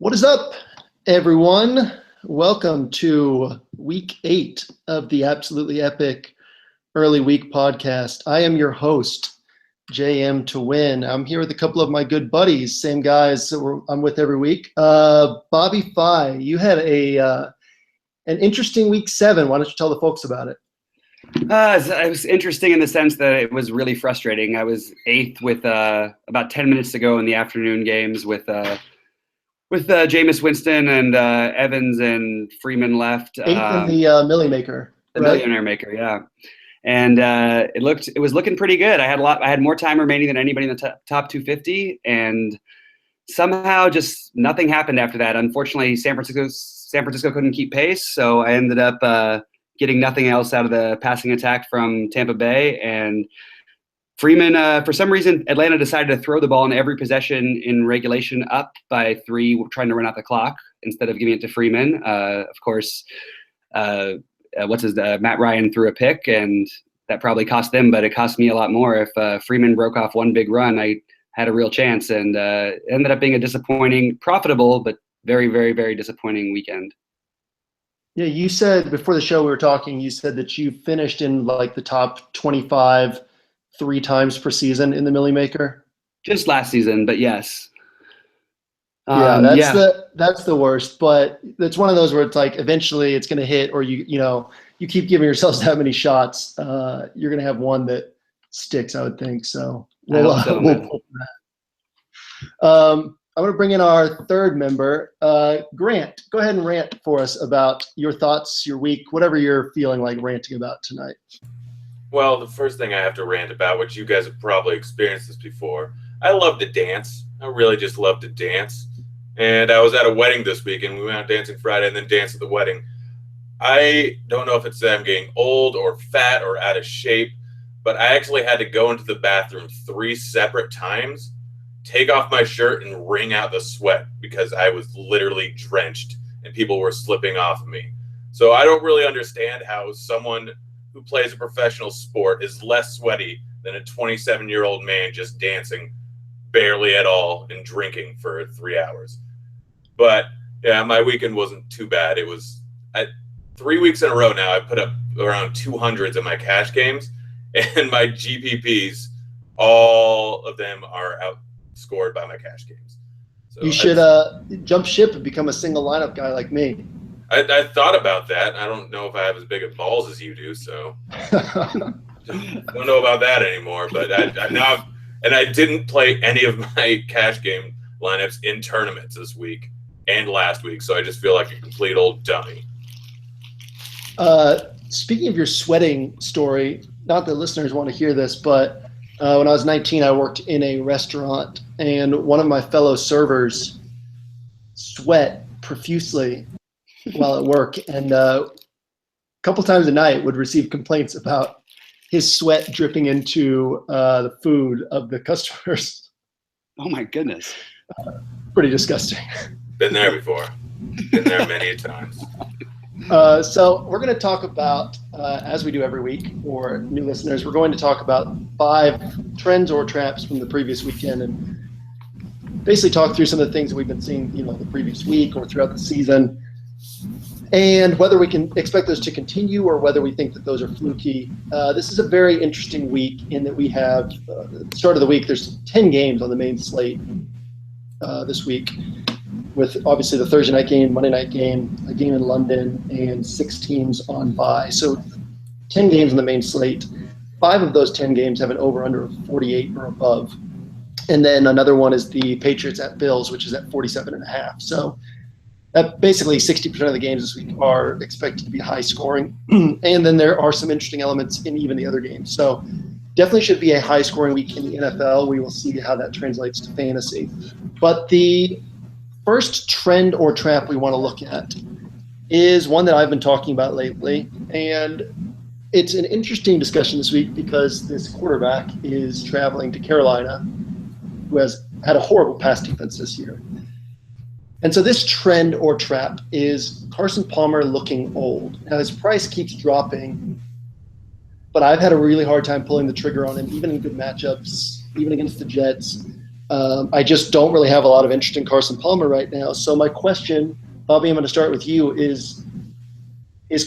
What is up, everyone? Welcome to week 8 of the Absolutely Epic Early Week podcast. I am your host, JM to Win. I'm here with a couple of my good buddies, same guys that I'm with every week. Bobby Fi, you had an interesting week 7. Why don't you tell the folks about it? It was interesting in the sense that it was really frustrating. I was 8th with about 10 minutes to go in the afternoon games with Jameis Winston and Evans and Freeman left. 8th in the Millie Maker. The right? Millionaire Maker, yeah. And it was looking pretty good. I had more time remaining than anybody in the top 250, and somehow just nothing happened after that. Unfortunately, San Francisco couldn't keep pace, so I ended up getting nothing else out of the passing attack from Tampa Bay. And Freeman, for some reason, Atlanta decided to throw the ball in every possession in regulation up by 3, trying to run out the clock instead of giving it to Freeman. Of course, Matt Ryan threw a pick, and that probably cost them, but it cost me a lot more. If Freeman broke off one big run, I had a real chance, and it ended up being a disappointing, profitable, but very, very, very disappointing weekend. Yeah, you said before the show we were talking, you said that you finished in like the top 25 3 times per season in the Millie Maker. Just last season, but yes. That's the worst, but it's one of those where it's like eventually it's going to hit, or you keep giving yourselves that many shots, you're going to have one that sticks, I would think. So we'll pull that. I'm going to bring in our third member, Grant. Go ahead and rant for us about your thoughts, your week, whatever you're feeling like ranting about tonight. Well, the first thing I have to rant about, which you guys have probably experienced this before, I love to dance. I really just love to dance. And I was at a wedding this week, and we went out dancing Friday and then danced at the wedding. I don't know if it's that I'm getting old or fat or out of shape, but I actually had to go into the bathroom 3 separate times, take off my shirt, and wring out the sweat because I was literally drenched and people were slipping off of me. So I don't really understand how someone who plays a professional sport is less sweaty than a 27-year-old man just dancing barely at all and drinking for 3 hours. But yeah, my weekend wasn't too bad. It was 3 weeks in a row now. I put up around 200s in my cash games, and my GPPs, all of them are outscored by my cash games. So you should jump ship and become a single lineup guy like me. I thought about that. I don't know if I have as big of balls as you do, so I don't know about that anymore. But I now, and I didn't play any of my cash game lineups in tournaments this week and last week, so I just feel like a complete old dummy. Speaking of your sweating story, not that listeners want to hear this, but when I was 19, I worked in a restaurant, and one of my fellow servers sweat profusely while at work, and a couple times a night would receive complaints about his sweat dripping into the food of the customers. Oh my goodness. Pretty disgusting. Been there before. Been there many times. So we're going to talk about, as we do every week for new listeners, we're going to talk about 5 trends or traps from the previous weekend and basically talk through some of the things that we've been seeing, the previous week or throughout the season, and whether we can expect those to continue or whether we think that those are fluky. This is a very interesting week in that we have, at the start of the week, there's 10 games on the main slate this week, with obviously the Thursday night game, Monday night game, a game in London, and 6 teams on bye. So 10 games on the main slate. 5 of those 10 games have an over-under of 48 or above. And then another one is the Patriots at Bills, which is at 47.5. So basically 60% of the games this week are expected to be high scoring. And then there are some interesting elements in even the other games. So definitely should be a high scoring week in the NFL. We will see how that translates to fantasy. But the first trend or trap we want to look at is one that I've been talking about lately. And it's an interesting discussion this week because this quarterback is traveling to Carolina, who has had a horrible pass defense this year. And so this trend or trap is Carson Palmer looking old. Now his price keeps dropping, but I've had a really hard time pulling the trigger on him, even in good matchups, even against the Jets. I just don't really have a lot of interest in Carson Palmer right now. So my question, Bobby, I'm going to start with you, is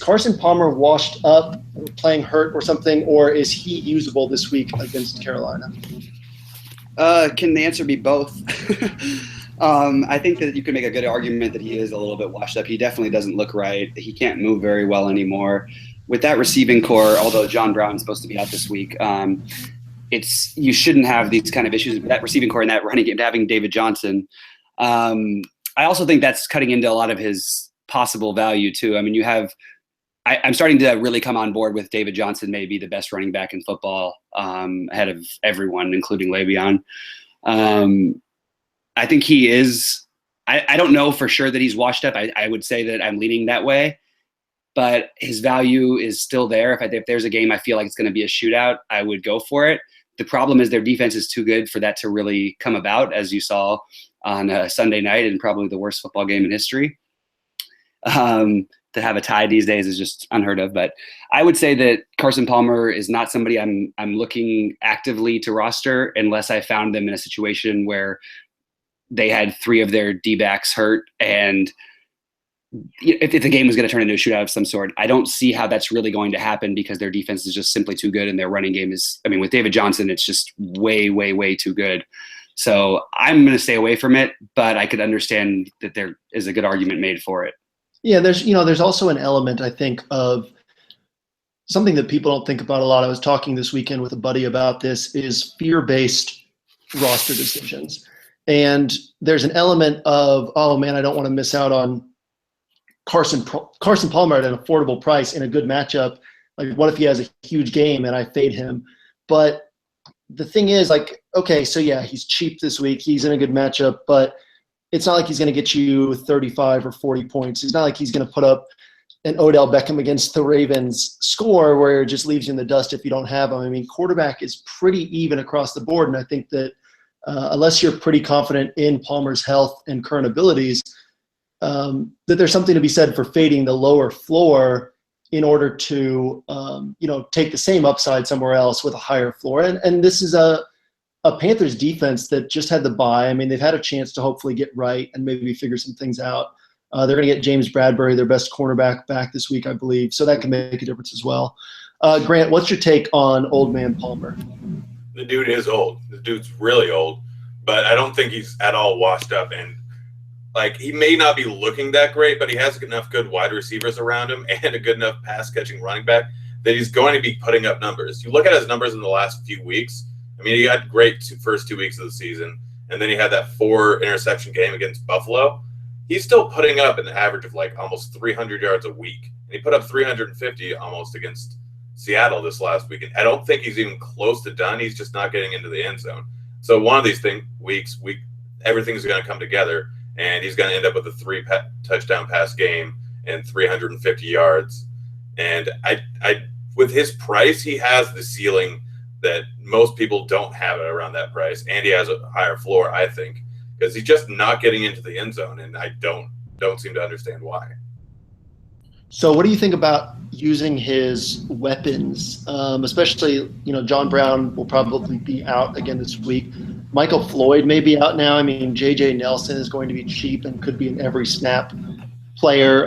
Carson Palmer washed up, playing hurt or something, or is he usable this week against Carolina? Can the answer be both? I think that you can make a good argument that he is a little bit washed up. He definitely doesn't look right. He can't move very well anymore. With that receiving core, although John Brown's supposed to be out this week, you shouldn't have these kind of issues with that receiving core and that running game, having David Johnson. I also think that's cutting into a lot of his possible value too. I mean, I'm starting to really come on board with David Johnson, maybe the best running back in football, ahead of everyone, including Le'Veon. I think he is. I don't know for sure that he's washed up. I would say that I'm leaning that way, but his value is still there. If there's a game I feel like it's going to be a shootout, I would go for it. The problem is their defense is too good for that to really come about, as you saw on a Sunday night and probably the worst football game in history. To have a tie these days is just unheard of. But I would say that Carson Palmer is not somebody I'm looking actively to roster unless I found them in a situation where they had 3 of their D-backs hurt, and if the game was going to turn into a shootout of some sort. I don't see how that's really going to happen because their defense is just simply too good, and their running game is, I mean, with David Johnson, it's just way, way, way too good. So I'm going to stay away from it, but I could understand that there is a good argument made for it. Yeah, there's also an element, I think, of something that people don't think about a lot. I was talking this weekend with a buddy about this, is fear-based roster decisions. And there's an element of, oh man, I don't want to miss out on Carson Palmer at an affordable price in a good matchup. Like, what if he has a huge game and I fade him? But the thing is, like, okay, so yeah, he's cheap this week. He's in a good matchup, but it's not like he's going to get you 35 or 40 points. It's not like he's going to put up an Odell Beckham against the Ravens score where it just leaves you in the dust if you don't have him. I mean, quarterback is pretty even across the board, and I think that unless you're pretty confident in Palmer's health and current abilities, that there's something to be said for fading the lower floor in order to take the same upside somewhere else with a higher floor. And this is a Panthers defense that just had the bye. I mean, they've had a chance to hopefully get right and maybe figure some things out. They're going to get James Bradbury, their best cornerback, back this week, I believe. So that can make a difference as well. Grant, what's your take on old man Palmer? The dude is old. The dude's really old, but I don't think he's at all washed up. And like, he may not be looking that great, but he has enough good wide receivers around him and a good enough pass catching running back that he's going to be putting up numbers. You look at his numbers in the last few weeks. I mean, he had great first 2 weeks of the season, and then he had that 4 interception game against Buffalo. He's still putting up an average of like almost 300 yards a week. And he put up 350 almost against Seattle this last week. And I don't think he's even close to done. He's just not getting into the end zone. So one of these weeks, everything's going to come together, and he's going to end up with a 3 touchdown pass game and 350 yards. And I with his price, he has the ceiling that most people don't have it around that price, and he has a higher floor, I think, because he's just not getting into the end zone, and I don't seem to understand why. So what do you think about using his weapons, especially, John Brown will probably be out again this week. Michael Floyd may be out now. I mean, J.J. Nelson is going to be cheap and could be an every snap player.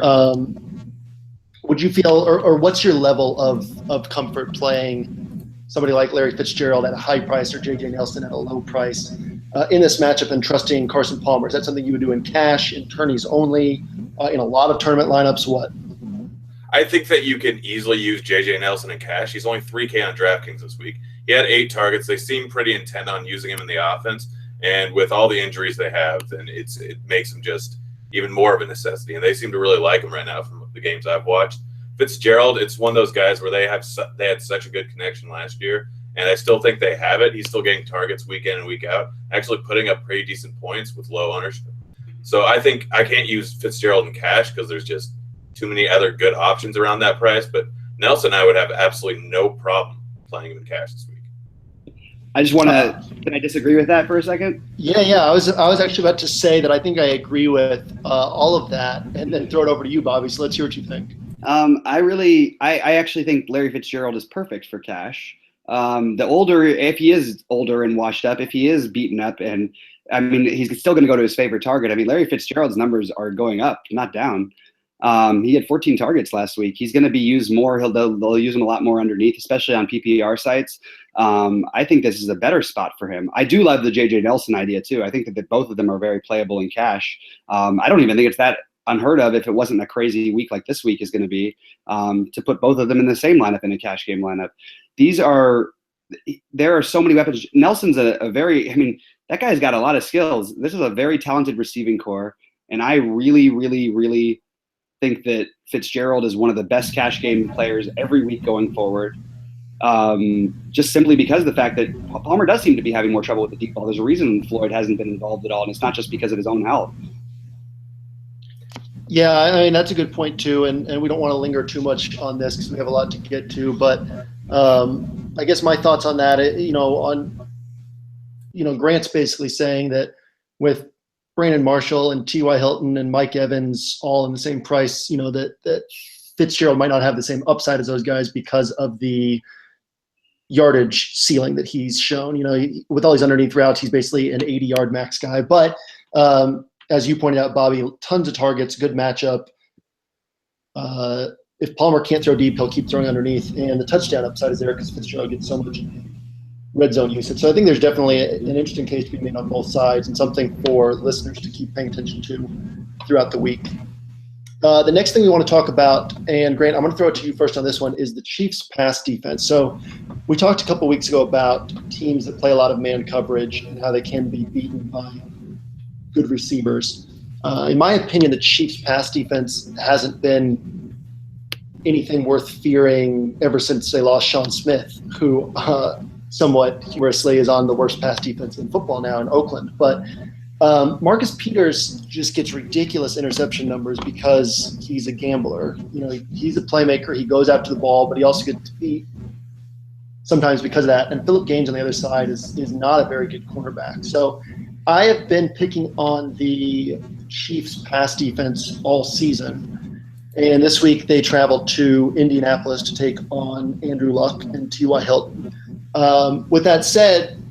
Would you feel, or what's your level of comfort playing somebody like Larry Fitzgerald at a high price or J.J. Nelson at a low price in this matchup, and trusting Carson Palmer? Is that something you would do in cash, in tourneys only, in a lot of tournament lineups? What? I think that you can easily use J.J. Nelson in cash. He's only $3K on DraftKings this week. He had 8 targets. They seem pretty intent on using him in the offense, and with all the injuries they have, then it makes him just even more of a necessity, and they seem to really like him right now from the games I've watched. Fitzgerald, it's one of those guys where they had such a good connection last year, and I still think they have it. He's still getting targets week in and week out, actually putting up pretty decent points with low ownership. So I think I can't use Fitzgerald in cash because there's just too many other good options around that price. But Nelson, I would have absolutely no problem playing him in cash this week. I just want to can I disagree with that for a second? Yeah. I was actually about to say that I think I agree with all of that, and then throw it over to you, Bobby. So let's hear what you think. I actually think Larry Fitzgerald is perfect for cash. if he is older and washed up, if he is beaten up, and I mean, he's still going to go to his favorite target. I mean, Larry Fitzgerald's numbers are going up, not down. He had 14 targets last week. He's going to be used more. They'll use him a lot more underneath, especially on PPR sites. I think this is a better spot for him. I do love the JJ Nelson idea too. I think that both of them are very playable in cash. I don't even think it's that unheard of if it wasn't a crazy week like this week is going to be, to put both of them in the same lineup in a cash game lineup. There are so many weapons. Nelson's that guy's got a lot of skills. This is a very talented receiving core. And I really, really, really think that Fitzgerald is one of the best cash game players every week going forward. Just simply because of the fact that Palmer does seem to be having more trouble with the deep ball. There's a reason Floyd hasn't been involved at all, and it's not just because of his own health. Yeah, I mean, that's a good point too, and we don't want to linger too much on this because we have a lot to get to, but I guess my thoughts on that, Grant's basically saying that with Brandon Marshall and T.Y. Hilton and Mike Evans all in the same price, that Fitzgerald might not have the same upside as those guys because of the yardage ceiling that he's shown. With all these underneath routes, he's basically an 80-yard max guy. But as you pointed out, Bobby, tons of targets, good matchup. If Palmer can't throw deep, he'll keep throwing underneath, and the touchdown upside is there because Fitzgerald gets so much red zone usage. So I think there's definitely an interesting case to be made on both sides and something for listeners to keep paying attention to throughout the week. The next thing we want to talk about, and Grant, I'm going to throw it to you first on this one, is the Chiefs' pass defense. So we talked a couple weeks ago about teams that play a lot of man coverage and how they can be beaten by good receivers. In my opinion, the Chiefs' pass defense hasn't been anything worth fearing ever since they lost Sean Smith, who somewhat humorously is on the worst pass defense in football now in Oakland. But Marcus Peters just gets ridiculous interception numbers because he's a gambler. He's a playmaker. He goes after the ball, but he also gets beat sometimes because of that. And Philip Gaines on the other side is not a very good cornerback. So I have been picking on the Chiefs pass defense all season. And this week they traveled to Indianapolis to take on Andrew Luck and T.Y. Hilton. With that said,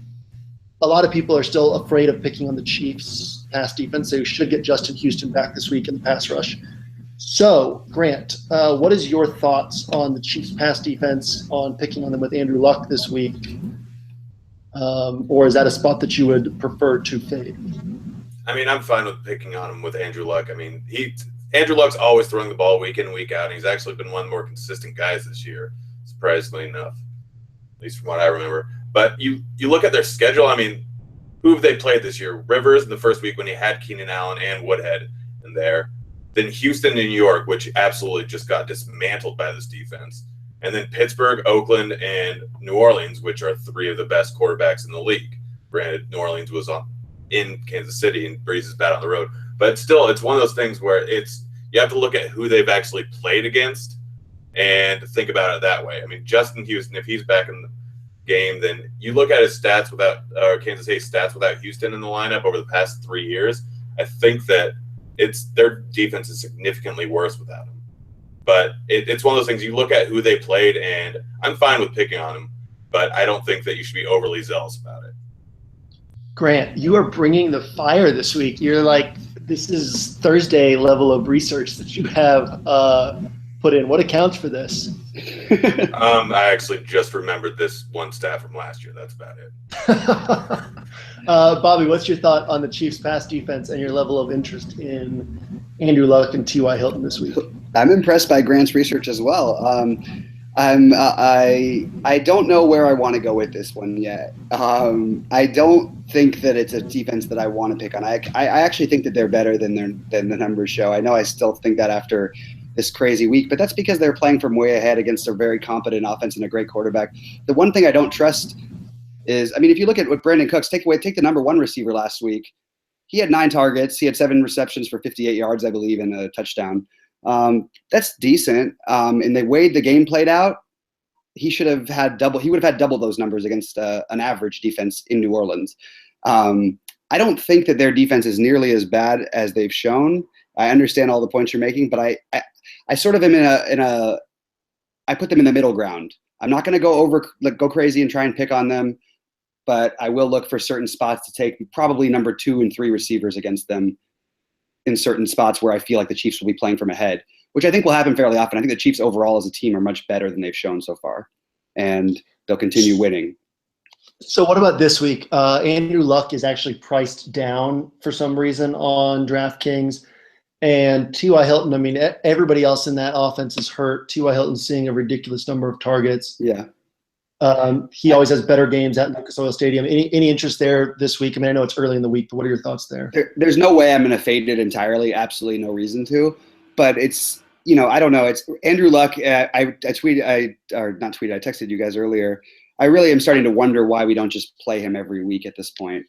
a lot of people are still afraid of picking on the Chiefs pass defense. They should get Justin Houston back this week in the pass rush. So, Grant, what is your thoughts on the Chiefs pass defense, on picking on them with Andrew Luck this week? Or is that a spot that you would prefer to fade? I mean, I'm fine with picking on him with Andrew Luck. I mean, Andrew Luck's always throwing the ball week in and week out, and he's actually been one of the more consistent guys this year, surprisingly enough, at least from what I remember. But you look at their schedule. I mean, who have they played this year? Rivers in the first week when he had Keenan Allen and Woodhead in there. Then Houston and New York, which absolutely just got dismantled by this defense. And then Pittsburgh, Oakland, and New Orleans, which are three of the best quarterbacks in the league. Granted, New Orleans was in Kansas City and Breeze is bad on the road. But still, it's one of those things where you have to look at who they've actually played against and think about it that way. I mean, Justin Houston, if he's back in the game, then you look at his stats Kansas City's stats without Houston in the lineup over the past 3 years. I think that their defense is significantly worse without him. But it's one of those things you look at who they played, and I'm fine with picking on him, but I don't think that you should be overly zealous about it. Grant, you are bringing the fire this week. You're like, this is Thursday level of research that you have put in. What accounts for this? I actually just remembered this one stat from last year. That's about it. Bobby, what's your thought on the Chiefs pass defense and your level of interest in Andrew Luck and T.Y. Hilton this week? I'm impressed by Grant's research as well. I don't know where I want to go with this one yet. I don't think that it's a defense that I want to pick on. I actually think that they're better than the numbers show. I know I still think that after this crazy week, but that's because they're playing from way ahead against a very competent offense and a great quarterback. The one thing I don't trust is, I mean, if you look at what Brandon Cooks, take the number one receiver last week. He had 9 targets. He had 7 receptions for 58 yards, I believe, and a touchdown. That's decent. And the way the game played out, he would have had double those numbers against an average defense in New Orleans. I don't think that their defense is nearly as bad as they've shown. I understand all the points you're making, but I sort of am I put them in the middle ground. I'm not going to go crazy and try and pick on them, but I will look for certain spots to take probably number 2 and 3 receivers against them in certain spots where I feel like the Chiefs will be playing from ahead, which I think will happen fairly often. I think the Chiefs overall as a team are much better than they've shown so far, and they'll continue winning. So what about this week? Andrew Luck is actually priced down for some reason on DraftKings. And T.Y. Hilton, I mean, everybody else in that offense is hurt. T.Y. Hilton's seeing a ridiculous number of targets. Yeah. He always has better games at Lucas Oil Stadium. Any interest there this week? I mean, I know it's early in the week, but what are your thoughts there? There's no way I'm going to fade it entirely. Absolutely no reason to. But it's, I don't know. It's Andrew Luck. I texted you guys earlier. I really am starting to wonder why we don't just play him every week at this point.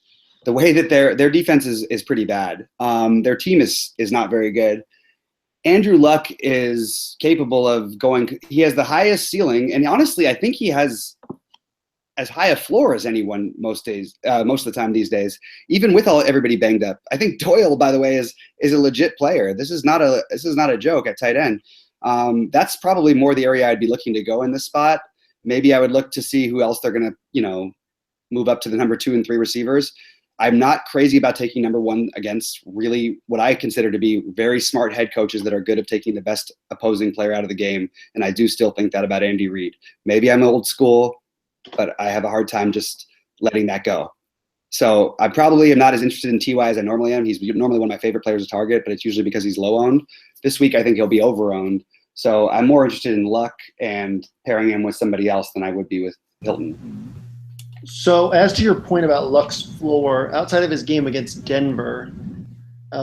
The way that their defense is pretty bad. Their team is not very good. Andrew Luck is capable of going. He has the highest ceiling, and honestly, I think he has as high a floor as anyone most of the time these days. Even with everybody banged up, I think Doyle, by the way, is a legit player. This is not a joke at tight end. That's probably more the area I'd be looking to go in this spot. Maybe I would look to see who else they're going to, move up to the number 2 and 3 receivers. I'm not crazy about taking number 1 against really what I consider to be very smart head coaches that are good at taking the best opposing player out of the game. And I do still think that about Andy Reid. Maybe I'm old school, but I have a hard time just letting that go. So I probably am not as interested in T.Y. as I normally am. He's normally one of my favorite players to target, but it's usually because he's low owned. This week, I think he'll be over owned. So I'm more interested in Luck and pairing him with somebody else than I would be with Hilton. So as to your point about Luck's floor, outside of his game against Denver,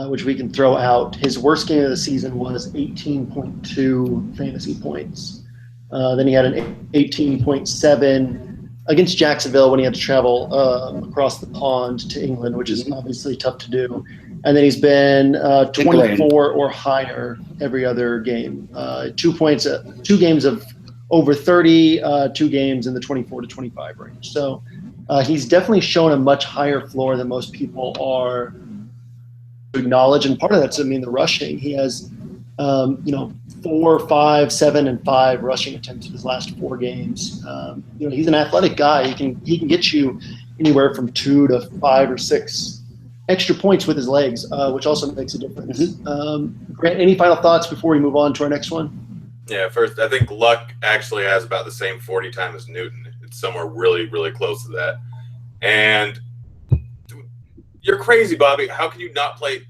which we can throw out, his worst game of the season was 18.2 fantasy points. Then he had an 18.7 against Jacksonville when he had to travel across the pond to England, which is obviously tough to do. And then he's been 24 or higher every other game. 2 points, 2 games of over 30, 2 games in the 24 to 25 range. So he's definitely shown a much higher floor than most people are to acknowledge. And part of that's, the rushing. He has, 4, 5, 7, and 5 rushing attempts in his last 4 games. He's an athletic guy. He can get you anywhere from 2 to 5 or 6 extra points with his legs, which also makes a difference. Grant, any final thoughts before we move on to our next one? Yeah, first, I think Luck actually has about the same 40 time as Newton. It's somewhere really, really close to that. And you're crazy, Bobby. How can you not play?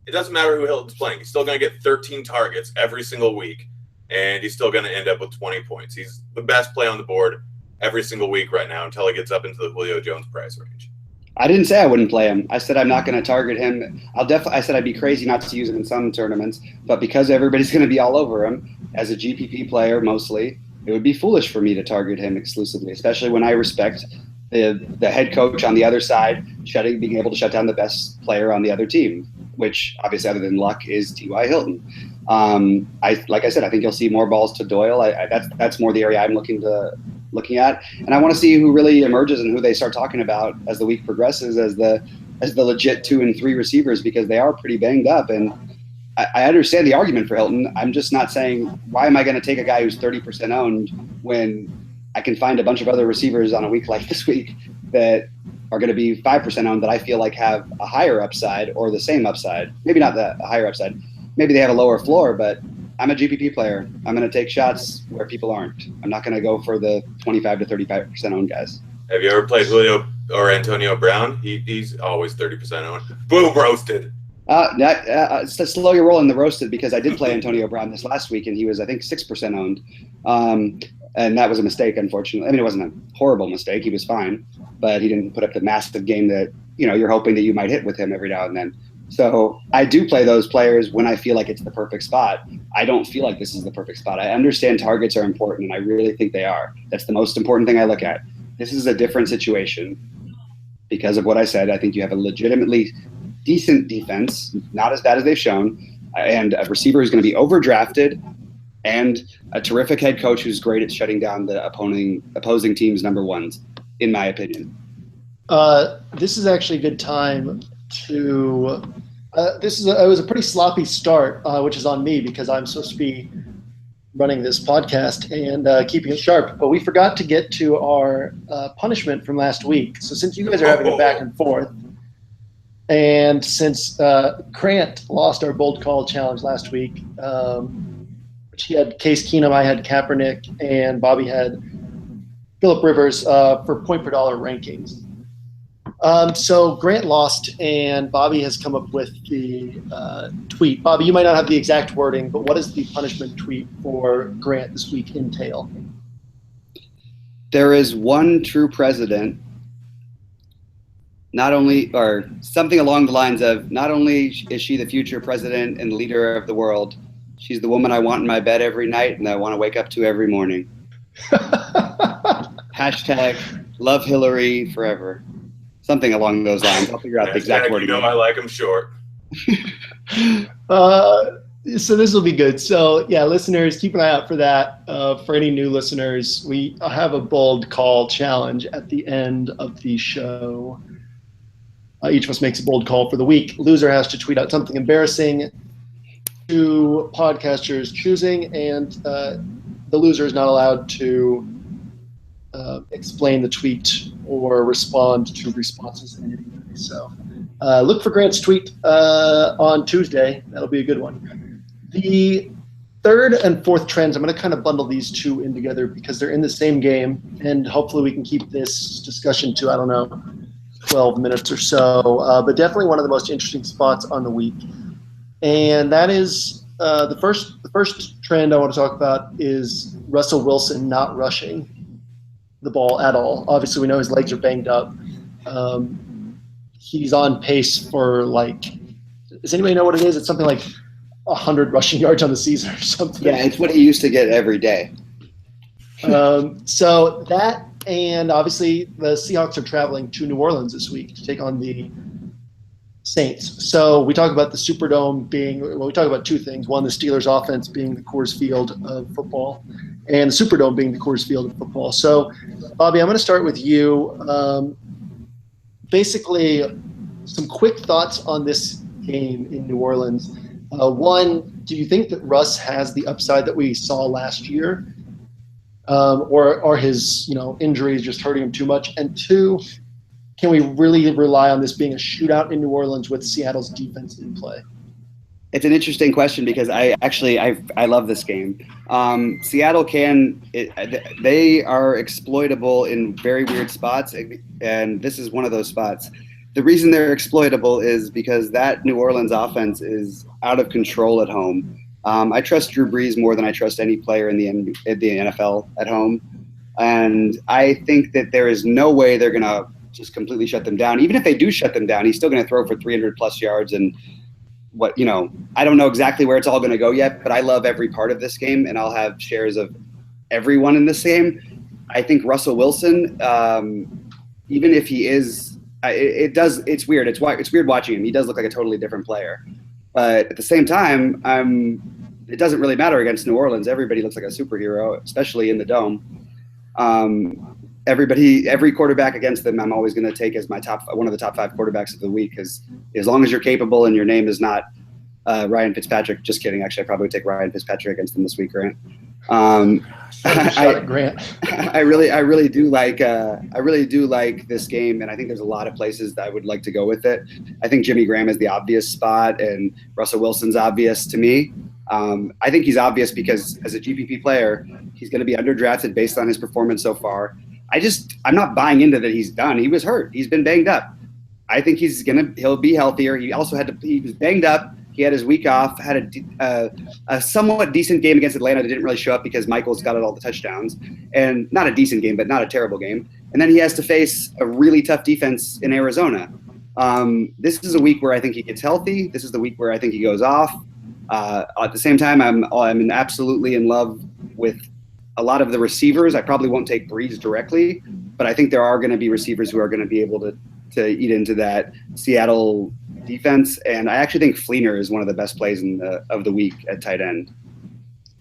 It doesn't matter who Hilton's playing. He's still going to get 13 targets every single week, and he's still going to end up with 20 points. He's the best play on the board every single week right now until he gets up into the Julio Jones price range. I didn't say I wouldn't play him. I said I'm not going to target him. I said I'd be crazy not to use him in some tournaments, but because everybody's going to be all over him as a GPP player mostly, it would be foolish for me to target him exclusively, especially when I respect the head coach on the other side being able to shut down the best player on the other team, which obviously other than Luck is T.Y. Hilton. Like I said, I think you'll see more balls to Doyle. That's more the area I'm looking at, and I want to see who really emerges and who they start talking about as the week progresses as the legit 2 and 3 receivers, because they are pretty banged up. And I understand the argument for Hilton. I'm just not saying, why am I going to take a guy who's 30% owned when I can find a bunch of other receivers on a week like this week that are going to be 5% owned that I feel like have a higher upside or the same upside. Maybe not a higher upside. Maybe they have a lower floor, but I'm a GPP player. I'm going to take shots where people aren't. I'm not going to go for the 25 to 35% owned guys. Have you ever played Julio or Antonio Brown? He's always 30% owned. Boom, roasted. Slow your roll in the roasted, because I did play Antonio Brown this last week, and he was, I think, 6% owned. And that was a mistake, unfortunately. I mean, it wasn't a horrible mistake. He was fine, but he didn't put up the massive game that, you're hoping that you might hit with him every now and then. So I do play those players when I feel like it's the perfect spot. I don't feel like this is the perfect spot. I understand targets are important, and I really think they are. That's the most important thing I look at. This is a different situation because of what I said. I think you have a legitimately decent defense, not as bad as they've shown, and a receiver who's going to be overdrafted, and a terrific head coach who's great at shutting down the opposing team's number ones, in my opinion. This is actually a good time to it was a pretty sloppy start, which is on me because I'm supposed to be running this podcast and keeping it sharp. But we forgot to get to our punishment from last week. So since you guys are having a back and forth, and since Grant lost our bold call challenge last week, which he had Case Keenum, I had Kaepernick, and Bobby had Phillip Rivers for point per dollar rankings. So Grant lost, and Bobby has come up with the tweet. Bobby, you might not have the exact wording, but what does the punishment tweet for Grant this week entail? There is one true president, not only, or something along the lines of, not only is she the future president and leader of the world, she's the woman I want in my bed every night and I want to wake up to every morning. Hashtag love Hillary forever. Something along those lines. I'll figure out the exact wording. I like them short. So this will be good. So yeah, listeners, keep an eye out for that. For any new listeners, we have a bold call challenge at the end of the show. Each of us makes a bold call for the week. Loser has to tweet out something embarrassing to podcasters choosing, and the loser is not allowed to explain the tweet or respond to responses in any way. So look for Grant's tweet on Tuesday. That'll be a good one. The third and fourth trends, I'm going to kind of bundle these two in together because they're in the same game, and hopefully we can keep this discussion to, 12 minutes or so, but definitely one of the most interesting spots on the week. And that is the first trend I want to talk about is Russell Wilson not rushing the ball at all. Obviously, we know his legs are banged up. He's on pace for does anybody know what it is? It's something like 100 rushing yards on the season or something. Yeah, it's what he used to get every day. So that, and obviously the Seahawks are traveling to New Orleans this week to take on the Saints. So we talk about the Superdome we talk about two things. One, the Steelers offense being the Coors Field of football, and the Superdome being the Coors Field of football. So, Bobby, I'm going to start with you. Basically, some quick thoughts on this game in New Orleans. One, do you think that Russ has the upside that we saw last year? Or are his injuries just hurting him too much? And two, can we really rely on this being a shootout in New Orleans with Seattle's defense in play? It's an interesting question because I love this game. Seattle they are exploitable in very weird spots, and this is one of those spots. The reason they're exploitable is because that New Orleans offense is out of control at home. I trust Drew Brees more than I trust any player in the NFL at home. And I think that there is no way they're going to just completely shut them down. Even if they do shut them down, he's still going to throw for 300-plus yards. And I don't know exactly where it's all going to go yet, but I love every part of this game, and I'll have shares of everyone in this game. I think Russell Wilson, even if he is it's weird. It's weird watching him. He does look like a totally different player. But at the same time, it doesn't really matter against New Orleans. Everybody looks like a superhero, especially in the Dome. Every quarterback against them, I'm always going to take as one of the top 5 quarterbacks of the week. Because as long as you're capable and your name is not Ryan Fitzpatrick, just kidding. Actually, I probably would take Ryan Fitzpatrick against them this week, Grant. Grant. I really do like this game, and I think there's a lot of places that I would like to go with it. I think Jimmy Graham is the obvious spot, and Russell Wilson's obvious to me. I think he's obvious because as a GPP player, he's going to be underdrafted based on his performance so far. I'm not buying into that he's done. He was hurt. He's been banged up. I think he'll be healthier. He also he was banged up. He had his week off, had a somewhat decent game against Atlanta that didn't really show up because Michaels got all the touchdowns. And not a decent game, but not a terrible game. And then he has to face a really tough defense in Arizona. This is a week where I think he gets healthy. This is the week where I think he goes off. At the same time, I'm absolutely in love with a lot of the receivers. I probably won't take Brees directly, but I think there are going to be receivers who are going to be able to eat into that Seattle defense. And I actually think Fleener is one of the best plays of the week at tight end.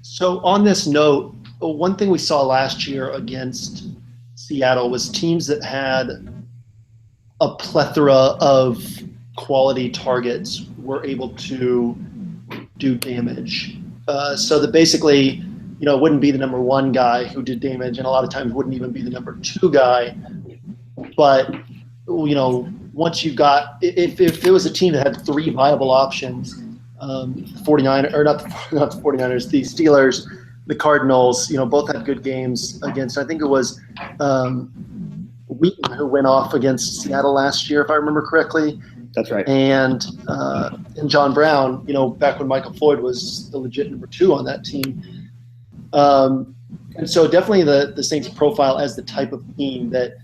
So on this note, one thing we saw last year against Seattle was teams that had a plethora of quality targets were able to do damage. So that basically it wouldn't be the number one guy who did damage, and a lot of times wouldn't even be the number two guy. But, once you got – if there was a team that had three viable options, 49 or not the 49ers, the Steelers, the Cardinals, both had good games against – I think it was Wheaton who went off against Seattle last year, if I remember correctly. That's right. And John Brown, back when Michael Floyd was the legit number two on that team. And so definitely the Saints profile as the type of team that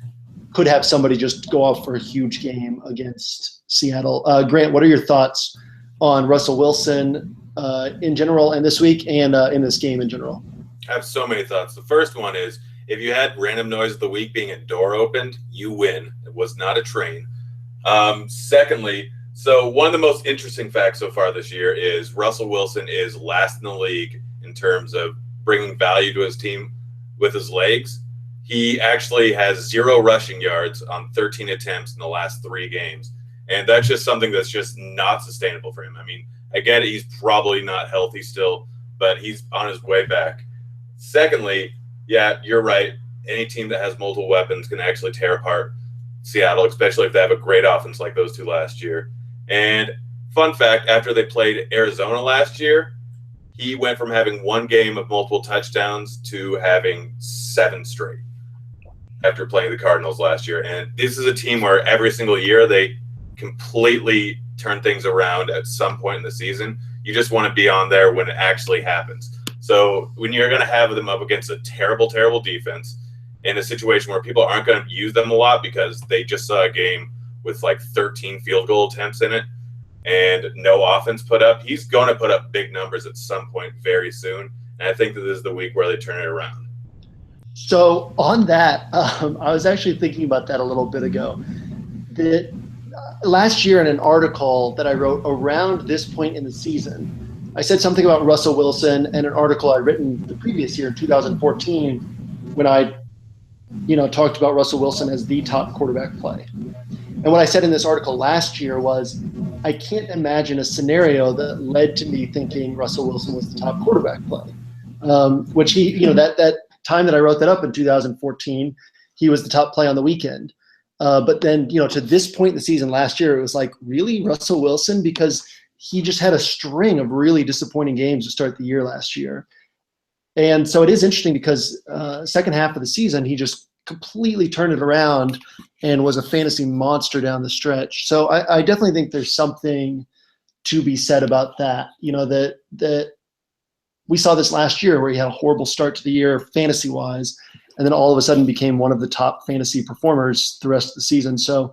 could have somebody just go off for a huge game against Seattle. Grant, what are your thoughts on Russell Wilson in general and this week and in this game in general? I have so many thoughts. The first one is, if you had random noise of the week being a door opened, you win. It was not a train. Secondly, so one of the most interesting facts so far this year is Russell Wilson is last in the league in terms of bringing value to his team with his legs. He actually has 0 rushing yards on 13 attempts in the last 3 games. And that's just something that's just not sustainable for him. I mean, again, he's probably not healthy still, but he's on his way back. Secondly, yeah, you're right. Any team that has multiple weapons can actually tear apart Seattle, especially if they have a great offense like those two last year. And fun fact, after they played Arizona last year, he went from having 1 game of multiple touchdowns to having 7 straight after playing the Cardinals last year. And this is a team where every single year they completely turn things around at some point in the season. You just want to be on there when it actually happens. So when you're going to have them up against a terrible, terrible defense in a situation where people aren't going to use them a lot because they just saw a game with like 13 field goal attempts in it and no offense put up, he's going to put up big numbers at some point very soon. And I think that this is the week where they turn it around. So on that, I was actually thinking about that a little bit ago. That last year in an article that I wrote around this point in the season, I said something about Russell Wilson and an article I'd written the previous year in 2014 when I, talked about Russell Wilson as the top quarterback play. And what I said in this article last year was, I can't imagine a scenario that led to me thinking Russell Wilson was the top quarterback play. Which he, that time that I wrote that up in 2014, he was the top play on the weekend. But then, to this point in the season last year, it was like, really, Russell Wilson? Because he just had a string of really disappointing games to start the year last year. And so it is interesting because second half of the season, he just completely turned it around and was a fantasy monster down the stretch. So I definitely think there's something to be said about that. That we saw this last year where he had a horrible start to the year fantasy-wise, and then all of a sudden became one of the top fantasy performers the rest of the season. So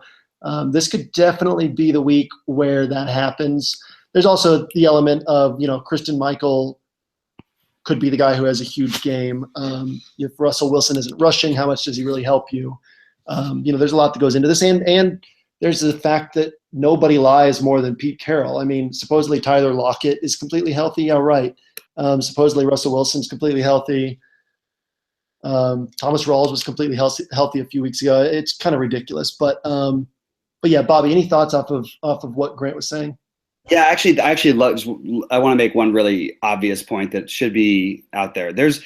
this could definitely be the week where that happens. There's also the element of, Christian Michael could be the guy who has a huge game. If Russell Wilson isn't rushing, how much does he really help you? There's a lot that goes into this. And there's the fact that nobody lies more than Pete Carroll. I mean, supposedly Tyler Lockett is completely healthy. Yeah, right. Supposedly Russell Wilson's completely healthy. Thomas Rawls was completely healthy a few weeks ago. It's kind of ridiculous. But yeah, Bobby, any thoughts off of what Grant was saying? Yeah, I want to make one really obvious point that should be out there. There's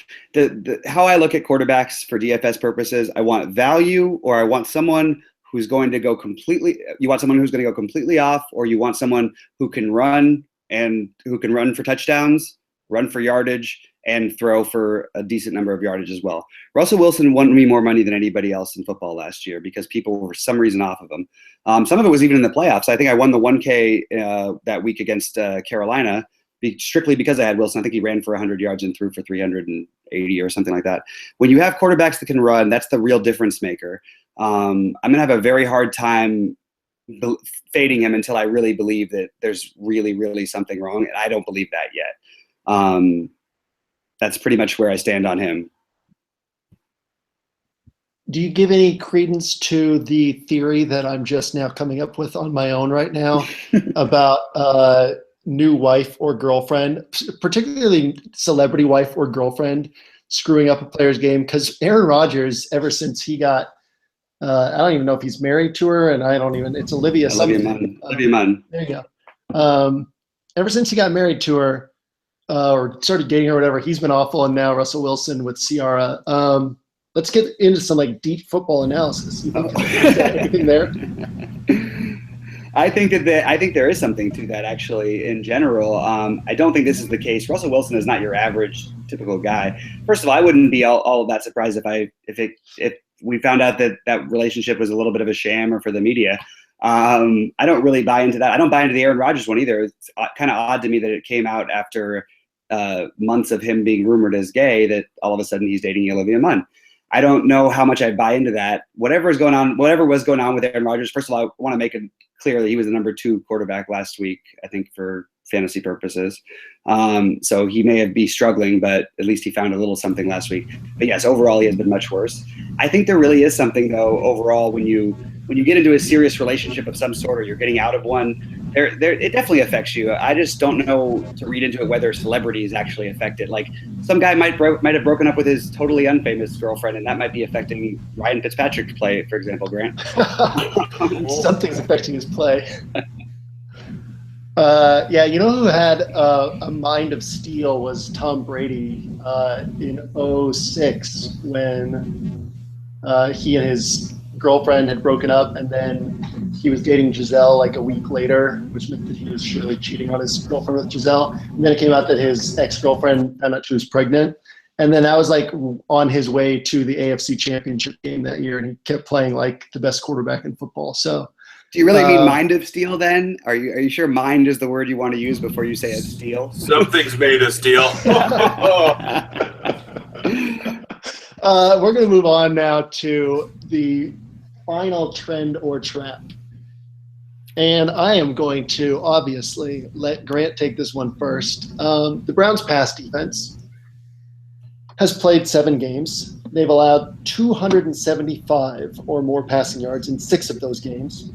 how I look at quarterbacks for DFS purposes. I want value, or I want someone who's going to go completely. You want someone who's going to go completely off, or you want someone who can run for touchdowns, run for yardage, and throw for a decent number of yardage as well. Russell Wilson won me more money than anybody else in football last year because people were for some reason off of him. Some of it was even in the playoffs. I think I won the 1K that week against Carolina strictly because I had Wilson. I think he ran for 100 yards and threw for 380 or something like that. When you have quarterbacks that can run, that's the real difference maker. I'm going to have a very hard time fading him until I really believe that there's really, really something wrong. And I don't believe that yet. That's pretty much where I stand on him. Do you give any credence to the theory that I'm just now coming up with on my own right now about new wife or girlfriend, particularly celebrity wife or girlfriend, screwing up a player's game? Because Aaron Rodgers, ever since he got, I don't even know if he's married to her, and it's Olivia something. Olivia Munn. There you go. Ever since he got married to her, or started dating or whatever. He's been awful, and now Russell Wilson with Ciara. Let's get into some like deep football analysis. You think anything there? I think there is something to that actually in general. I don't think this is the case. Russell Wilson is not your average typical guy. First of all, I wouldn't be all that surprised if we found out that relationship was a little bit of a sham or for the media. I don't really buy into that. I don't buy into the Aaron Rodgers one either. It's kind of odd to me that it came out after months of him being rumored as gay that all of a sudden he's dating Olivia Munn. I don't know how much I buy into that. Whatever was going on with Aaron Rodgers, first of all, I want to make it clear that he was the number 2 quarterback last week, I think, for fantasy purposes. So he may be struggling, but at least he found a little something last week. But yes, overall, he has been much worse. I think there really is something, though, overall, when you get into a serious relationship of some sort or you're getting out of one, it definitely affects you. I just don't know to read into it whether celebrities actually affect it. Like some guy might have broken up with his totally unfamous girlfriend, and that might be affecting Ryan Fitzpatrick's play, for example, Grant. Something's affecting his play. Yeah, you know who had a mind of steel was Tom Brady in 2006 when he and his girlfriend had broken up, and then he was dating Giselle like a week later, which meant that he was surely cheating on his girlfriend with Giselle. And then it came out that his ex-girlfriend found out she was pregnant. And then that was like on his way to the AFC Championship game that year, and he kept playing like the best quarterback in football. So, do you really mean mind of steel then? Are you sure mind is the word you want to use before you say it's steel? Something's made of steel. We're going to move on now to the final trend or trap. And I am going to obviously let Grant take this one first. The Browns' pass defense has played 7 games. They've allowed 275 or more passing yards in 6 of those games.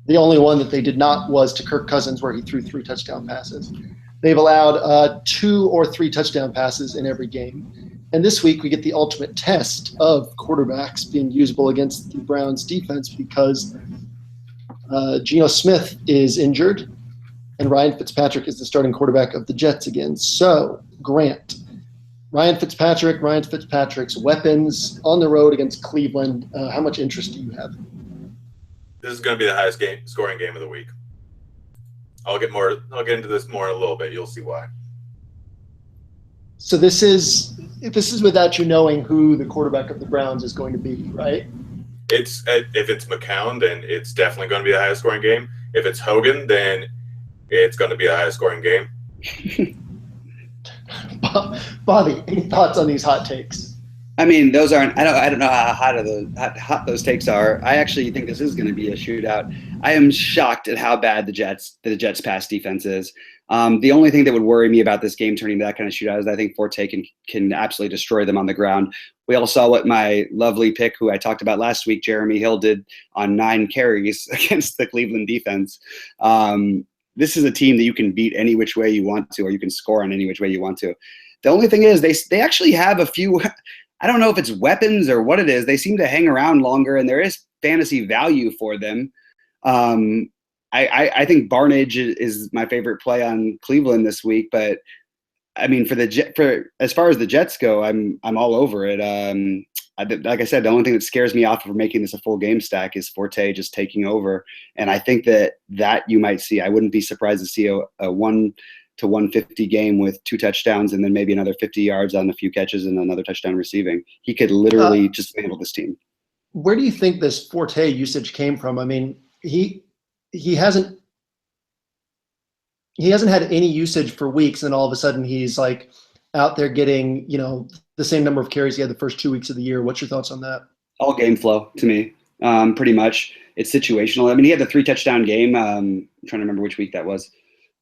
The only one that they did not was to Kirk Cousins, where he threw 3 touchdown passes. They've allowed 2 or 3 touchdown passes in every game. And this week we get the ultimate test of quarterbacks being usable against the Browns defense because Geno Smith is injured and Ryan Fitzpatrick is the starting quarterback of the Jets again. So, Grant, Ryan Fitzpatrick's weapons on the road against Cleveland, how much interest do you have? This is going to be the highest scoring game of the week. I'll get into this more in a little bit. You'll see why. So this is without you knowing who the quarterback of the Browns is going to be, right? If it's McCown, then it's definitely going to be the highest scoring game. If it's Hogan, then it's going to be the highest scoring game. Bobby, any thoughts on these hot takes? I mean, those aren't. I don't know how hot those takes are. I actually think this is going to be a shootout. I am shocked at how bad the Jets pass defense is. The only thing that would worry me about this game turning to that kind of shootout is I think Forte can absolutely destroy them on the ground. We all saw what my lovely pick, who I talked about last week, Jeremy Hill, did on 9 carries against the Cleveland defense. This is a team that you can beat any which way you want to, or you can score on any which way you want to. The only thing is they actually have a few. I don't know if it's weapons or what it is. They seem to hang around longer, and there is fantasy value for them. I think Barnage is my favorite play on Cleveland this week, but I mean, for as far as the Jets go, I'm all over it. Like I said, the only thing that scares me off of making this a full game stack is Forte just taking over, and I think that you might see. I wouldn't be surprised to see a 1 to 150 game with 2 touchdowns and then maybe another 50 yards on a few catches and another touchdown receiving. He could literally just handle this team. Where do you think this Forte usage came from? I mean, he hasn't had any usage for weeks, and all of a sudden he's like out there getting, the same number of carries he had the first 2 weeks of the year. What's your thoughts on that? All game flow to me, pretty much. It's situational. I mean, he had the 3 touchdown game. I'm trying to remember which week that was.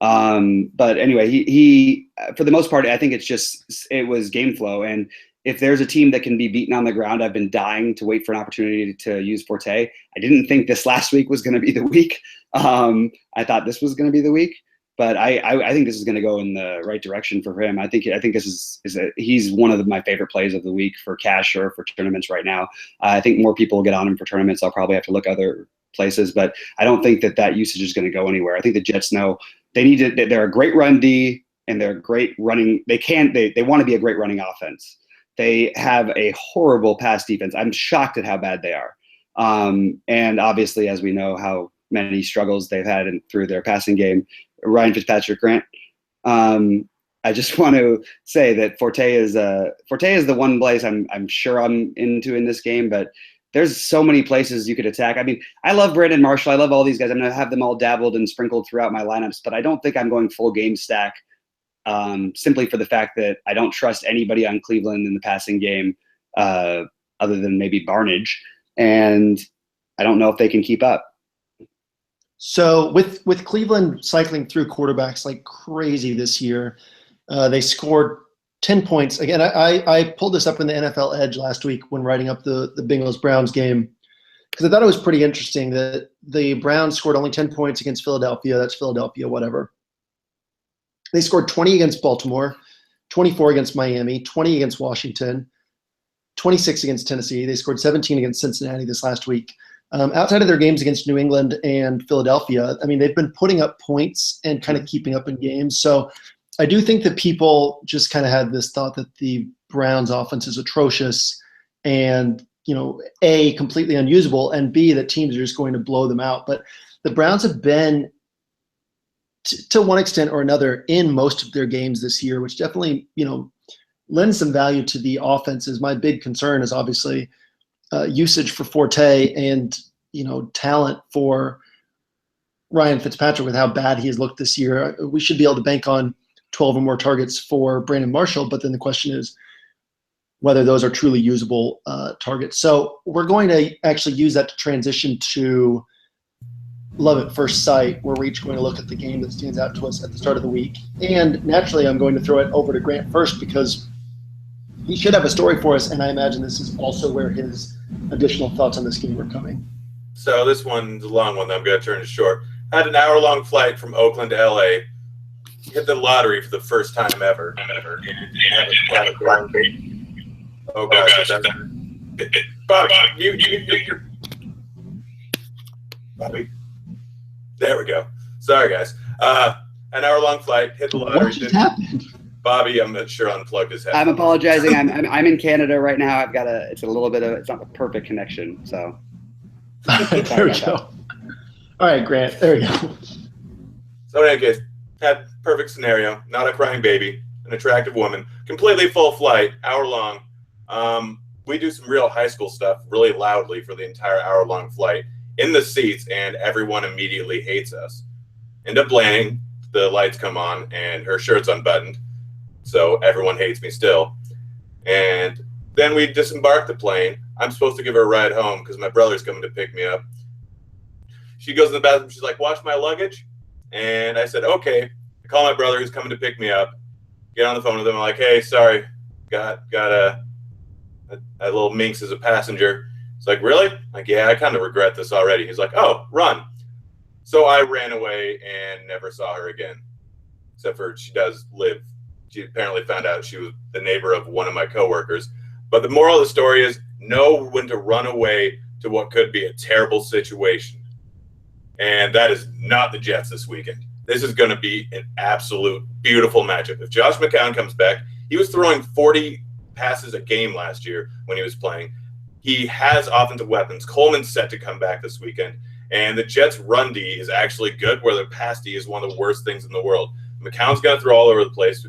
But anyway, he for the most part, I think it was game flow. And if there's a team that can be beaten on the ground, I've been dying to wait for an opportunity to use Forte. I didn't think this last week was going to be the week. I thought this was going to be the week, but I think this is going to go in the right direction for him. I think this he's one of my favorite plays of the week for cash or for tournaments right now. I think more people will get on him for tournaments. I'll probably have to look other places, but I don't think that usage is going to go anywhere. I think the Jets know they need to. They're a great run D, and they're great running. They want to be a great running offense. They have a horrible pass defense. I'm shocked at how bad they are. And obviously, as we know, how many struggles they've had through their passing game. Ryan Fitzpatrick, Grant. I just want to say that Forte is the one place I'm sure I'm into in this game, but there's so many places you could attack. I mean, I love Brandon Marshall. I love all these guys. I'm going to have them all dabbled and sprinkled throughout my lineups, but I don't think I'm going full game stack simply for the fact that I don't trust anybody on Cleveland in the passing game other than maybe Barnage, and I don't know if they can keep up. So with Cleveland cycling through quarterbacks like crazy this year, they scored 10 points. Again, I pulled this up in the NFL Edge last week when writing up the Bengals-Browns game because I thought it was pretty interesting that the Browns scored only 10 points against Philadelphia. That's Philadelphia, whatever. They scored 20 against Baltimore, 24 against Miami, 20 against Washington, 26 against Tennessee. They scored 17 against Cincinnati this last week. Outside of their games against New England and Philadelphia, I mean, they've been putting up points and kind of keeping up in games. So I do think that people just kind of had this thought that the Browns offense is atrocious and, A, completely unusable, and B, that teams are just going to blow them out. But the Browns have been, to one extent or another, in most of their games this year, which definitely, lends some value to the offenses. My big concern is obviously usage for Forte and, talent for Ryan Fitzpatrick with how bad he has looked this year. We should be able to bank on 12 or more targets for Brandon Marshall, but then the question is whether those are truly usable targets. So we're going to actually use that to transition to Love at First Sight, where we're each going to look at the game that stands out to us at the start of the week. And naturally, I'm going to throw it over to Grant first because he should have a story for us, and I imagine this is also where his additional thoughts on this game are coming. So this one's a long one that I'm going to turn to short. I had an hour-long flight from Oakland to L.A., hit the lottery for the first time ever. Oh gosh, Bobby, you're Bobby. There we go. Sorry, guys. An hour-long flight, hit the lottery. What just happened? Bobby, I'm not sure, unplugged his head. I'm apologizing. I'm in Canada right now. I've got it's not a perfect connection. So there we go. All right, Grant. There we go. So in any case, had perfect scenario, not a crying baby, an attractive woman, completely full flight, hour long. We do some real high school stuff really loudly for the entire hour-long flight in the seats, and everyone immediately hates us. End up landing, the lights come on, and her shirt's unbuttoned, so everyone hates me still. And then we disembark the plane. I'm supposed to give her a ride home because my brother's coming to pick me up. She goes in the bathroom. She's like, "Watch my luggage." And I said, "Okay." I call my brother who's coming to pick me up. Get on the phone with him. I'm like, "Hey, sorry, got a little minx as a passenger." He's like, "Really?" I'm like, "Yeah, I kind of regret this already." He's like, "Oh, run." So I ran away and never saw her again, except for she does live. She apparently found out she was the neighbor of one of my coworkers. But the moral of the story is know when to run away to what could be a terrible situation. And that is not the Jets this weekend. This is going to be an absolute beautiful matchup. If Josh McCown comes back, he was throwing 40 passes a game last year when he was playing. He has offensive weapons. Coleman's set to come back this weekend. And the Jets' run D is actually good, where their pass D is one of the worst things in the world. McCown's going to throw all over the place.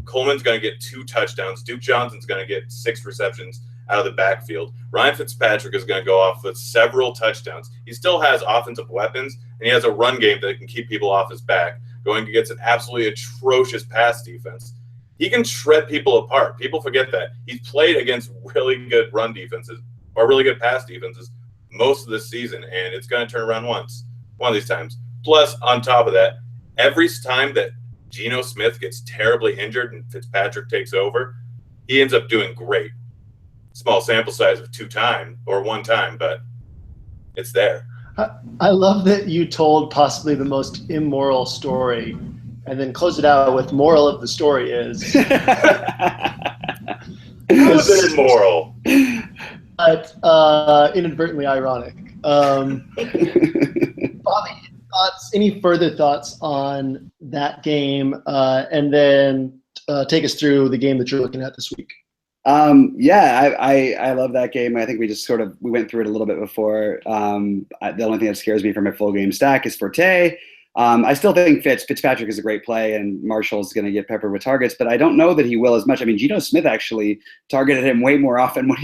Coleman's going to get 2 touchdowns. Duke Johnson's going to get 6 receptions out of the backfield. Ryan Fitzpatrick is going to go off with several touchdowns. He still has offensive weapons, and he has a run game that can keep people off his back, going against an absolutely atrocious pass defense. He can shred people apart. People forget that. He's played against really good run defenses or really good pass defenses most of this season, and it's going to turn around one of these times. Plus, on top of that, every time that Geno Smith gets terribly injured and Fitzpatrick takes over, he ends up doing great. Small sample size of 1 time, but it's there. I love that you told possibly the most immoral story and then close it out with moral of the story is. Was it immoral? But inadvertently ironic. Bobby, thoughts? Any further thoughts on that game, and then take us through the game that you're looking at this week? Yeah, I love that game. I think we went through it a little bit before. The only thing that scares me from a full game stack is Forte. I still think Fitzpatrick is a great play, and Marshall's going to get peppered with targets, but I don't know that he will as much. I mean, Geno Smith actually targeted him way more often when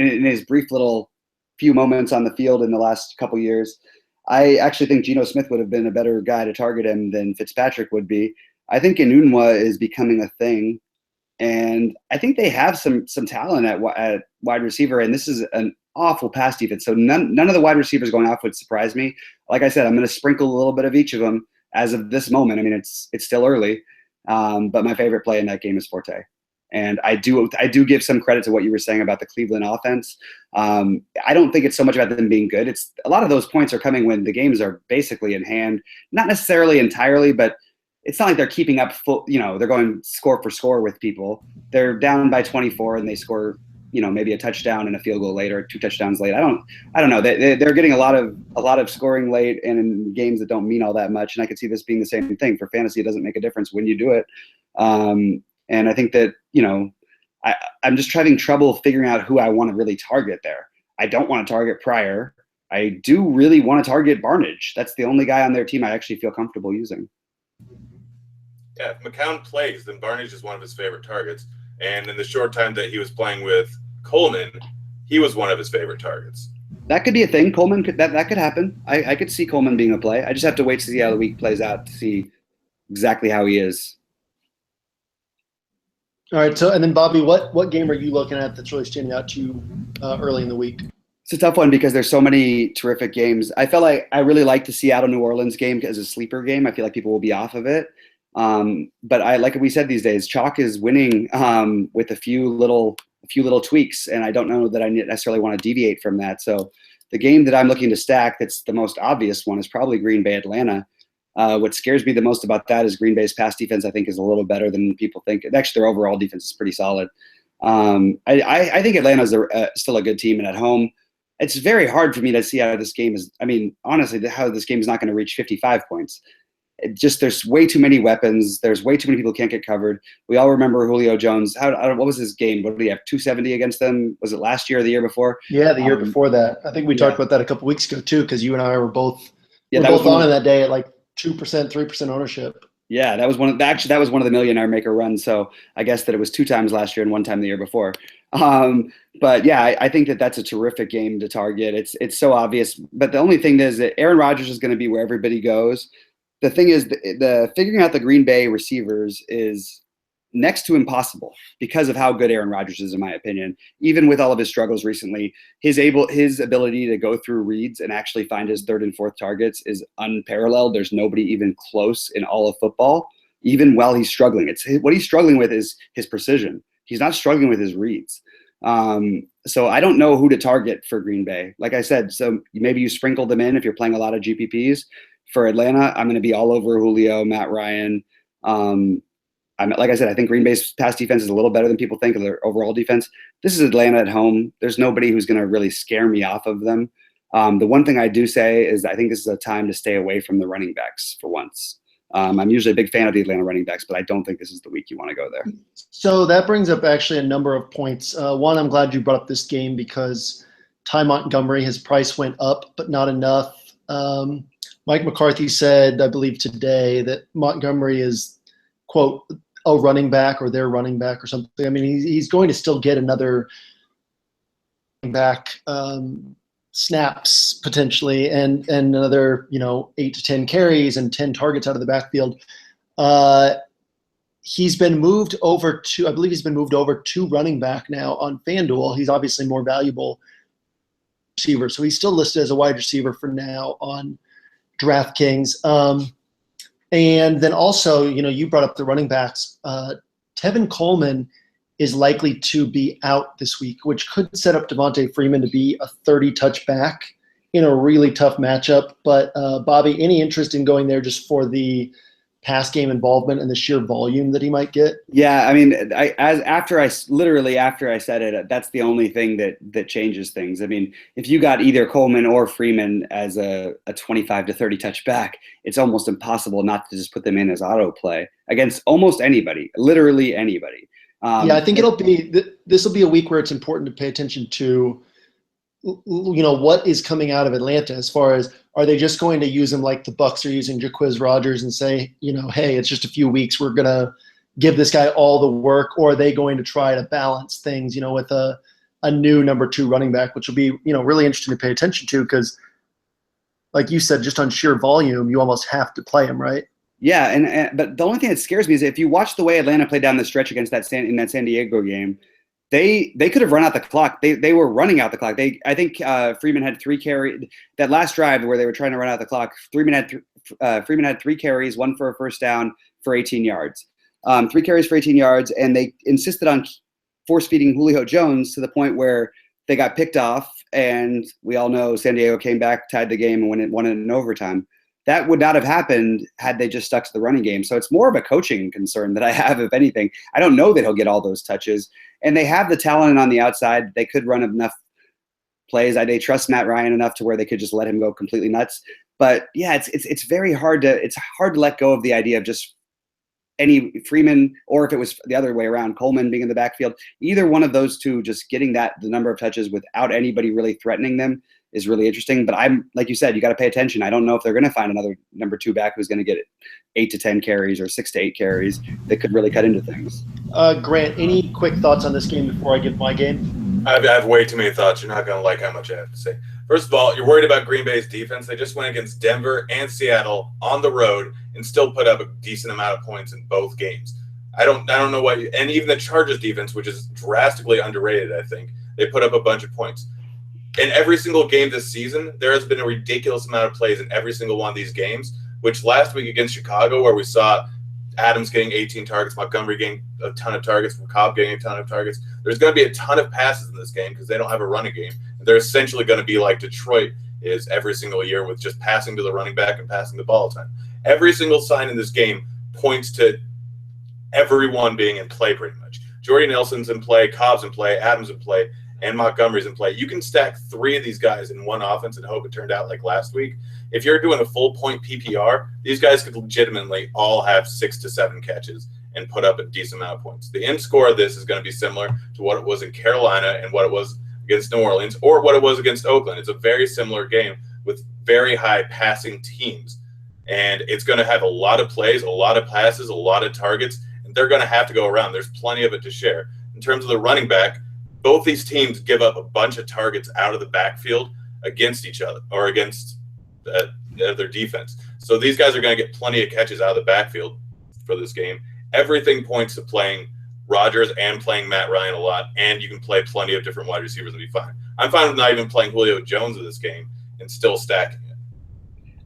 in his brief little few moments on the field in the last couple years. I actually think Geno Smith would have been a better guy to target him than Fitzpatrick would be. I think Enunwa is becoming a thing. And I think they have some talent at wide receiver, and this is an awful pass defense. So none of the wide receivers going off would surprise me. Like I said, I'm going to sprinkle a little bit of each of them as of this moment. I mean, it's still early, but my favorite play in that game is Forte. And I do give some credit to what you were saying about the Cleveland offense. I don't think it's so much about them being good. It's a lot of those points are coming when the games are basically in hand, not necessarily entirely, but it's not like they're keeping up full, they're going score for score with people. They're down by 24 and they score, maybe a touchdown and a field goal later, 2 touchdowns late. I don't know. They're getting a lot of scoring late and in games that don't mean all that much. And I could see this being the same thing for fantasy. It doesn't make a difference when you do it. And I think that, I'm just having trouble figuring out who I want to really target there. I don't want to target Pryor. I do really want to target Barnidge. That's the only guy on their team I actually feel comfortable using. Yeah, if McCown plays, then Barnidge is one of his favorite targets. And in the short time that he was playing with Coleman, he was one of his favorite targets. That could be a thing. Coleman that could happen. I could see Coleman being a play. I just have to wait to see how the week plays out to see exactly how he is. All right. So, and then Bobby, what game are you looking at that's really standing out to you early in the week? It's a tough one because there's so many terrific games. I felt like I really like the Seattle-New Orleans game as a sleeper game. I feel like people will be off of it. But like we said these days, chalk is winning with a few little tweaks, and I don't know that I necessarily want to deviate from that. So the game that I'm looking to stack that's the most obvious one is probably Green Bay Atlanta. What scares me the most about that is Green Bay's pass defense, I think, is a little better than people think. Actually, their overall defense is pretty solid. I think Atlanta's still a good team, and at home, it's very hard for me to see how this game is. I mean, honestly, how this game is not going to reach 55 points. There's way too many weapons. There's way too many people who can't get covered. We all remember Julio Jones. What was his game? What did he have? 270 against them? Was it last year or the year before? Yeah, the year before that. I think we talked about that a couple weeks ago too, because you and I were both both on that day at like 2%, 3% ownership. Yeah, that was one of the Millionaire Maker runs. So I guess that it was 2 times last year and 1 time the year before. But yeah, I think that that's a terrific game to target. It's so obvious. But the only thing is that Aaron Rodgers is going to be where everybody goes. The thing is, the figuring out the Green Bay receivers is next to impossible because of how good Aaron Rodgers is, in my opinion. Even with all of his struggles recently, his ability to go through reads and actually find his 3rd and 4th targets is unparalleled. There's nobody even close in all of football, even while he's struggling. What he's struggling with is his precision. He's not struggling with his reads. So I don't know who to target for Green Bay. Like I said, so maybe you sprinkle them in if you're playing a lot of GPPs. For Atlanta, I'm going to be all over Julio, Matt Ryan. Like I said, I think Green Bay's pass defense is a little better than people think of their overall defense. This is Atlanta at home. There's nobody who's going to really scare me off of them. The one thing I do say is I think this is a time to stay away from the running backs for once. I'm usually a big fan of the Atlanta running backs, but I don't think this is the week you want to go there. So that brings up actually a number of points. One, I'm glad you brought up this game because Ty Montgomery, his price went up, but not enough. Mike McCarthy said, I believe today, that Montgomery is, quote, a running back or their running back or something. I mean, he's going to still get another back snaps potentially and another, 8 to 10 carries and 10 targets out of the backfield. He's been moved over to running back now on FanDuel. He's obviously more valuable receiver. So he's still listed as a wide receiver for now on DraftKings. And then also, you brought up the running backs. Tevin Coleman is likely to be out this week, which could set up Devontae Freeman to be a 30-touch back in a really tough matchup. But, Bobby, any interest in going there just for the pass game involvement and the sheer volume that he might get? Yeah, I mean, after I said it, that's the only thing that changes things. I mean, if you got either Coleman or Freeman as a 25 to 30 touch back, it's almost impossible not to just put them in as auto play against almost anybody, literally anybody. Yeah, I think this will be a week where it's important to pay attention to, what is coming out of Atlanta as far as, are they just going to use him like the Bucks are using Jaquiz Rogers and say, hey, it's just a few weeks, we're going to give this guy all the work, or are they going to try to balance things, with a new number 2 running back, which will be, really interesting to pay attention to, because like you said, just on sheer volume, you almost have to play him, right? Yeah, but the only thing that scares me is if you watch the way Atlanta played down the stretch against in that San Diego game, they could have run out the clock. They were running out the clock. I think Freeman had 3 carries. That last drive where they were trying to run out the clock, Freeman had 3 carries, 1 for a first down for 18 yards. 3 carries for 18 yards, and they insisted on force feeding Julio Jones to the point where they got picked off, and we all know San Diego came back, tied the game, and won it in overtime. That would not have happened had they just stuck to the running game. So it's more of a coaching concern that I have, if anything. I don't know that he'll get all those touches. And they have the talent on the outside. They could run enough plays. They trust Matt Ryan enough to where they could just let him go completely nuts. But yeah, it's very hard to let go of the idea of just any Freeman, or if it was the other way around, Coleman being in the backfield. Either one of those two just getting the number of touches without anybody really threatening them is really interesting. But I'm, like you said, you got to pay attention. I don't know if they're going to find another number 2 back who's going to get 8 to 10 carries or 6 to 8 carries that could really cut into things. Grant, any quick thoughts on this game before I give my game? I have way too many thoughts. You're not going to like how much I have to say. First of all, you're worried about Green Bay's defense. They just went against Denver and Seattle on the road and still put up a decent amount of points in both games. I don't know what – and even the Chargers defense, which is drastically underrated, I think, they put up a bunch of points. In every single game this season, there has been a ridiculous amount of plays in every single one of these games, which last week against Chicago, where we saw Adams getting 18 targets, Montgomery getting a ton of targets, Cobb getting a ton of targets. There's going to be a ton of passes in this game because they don't have a running game. And they're essentially going to be like Detroit is every single year, with just passing to the running back and passing the ball all the time. Every single sign in this game points to everyone being in play pretty much. Jordy Nelson's in play, Cobb's in play, Adams in play, and Montgomery's in play. You can stack 3 of these guys in one offense and hope it turned out like last week. If you're doing a full point PPR, these guys could legitimately all have 6 to 7 catches and put up a decent amount of points. The end score of this is going to be similar to what it was in Carolina and what it was against New Orleans, or what it was against Oakland. It's a very similar game with very high passing teams. And it's going to have a lot of plays, a lot of passes, a lot of targets, and they're going to have to go around. There's plenty of it to share. In terms of the running back, both these teams give up a bunch of targets out of the backfield against each other or against their defense. So these guys are going to get plenty of catches out of the backfield for this game. Everything points to playing Rodgers and playing Matt Ryan a lot, and you can play plenty of different wide receivers and be fine. I'm fine with not even playing Julio Jones in this game and still stacking it.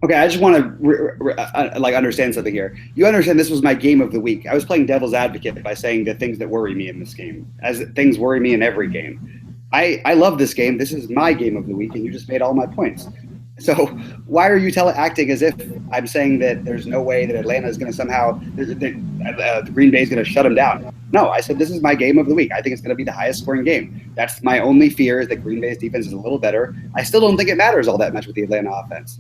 Okay, I just want to understand something here. You understand this was my game of the week. I was playing devil's advocate by saying the things that worry me in this game, as things worry me in every game. I love this game. This is my game of the week, and you just made all my points. So why are you acting as if I'm saying that there's no way that Atlanta is going to somehow Green Bay is going to shut them down? No, I said this is my game of the week. I think it's going to be the highest scoring game. That's my only fear, is that Green Bay's defense is a little better. I still don't think it matters all that much with the Atlanta offense.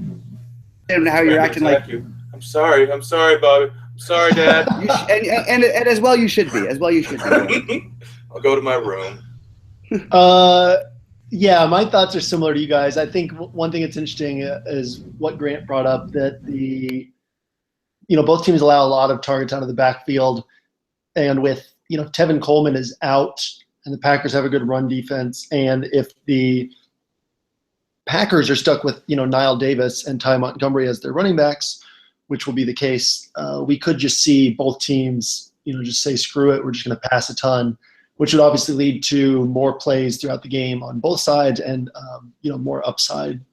I don't know how you're acting like you. I'm sorry, Bobby. I'm sorry, Dad. and as well you should be. I'll go to my room. Yeah, my thoughts are similar to you guys. I think one thing that's interesting is what Grant brought up, that both teams allow a lot of targets out of the backfield, and with Tevin Coleman is out and the Packers have a good run defense, and if the Packers are stuck with Niall Davis and Ty Montgomery as their running backs, which will be the case, we could just see both teams just say screw it, we're just going to pass a ton, which would obviously lead to more plays throughout the game on both sides and more upside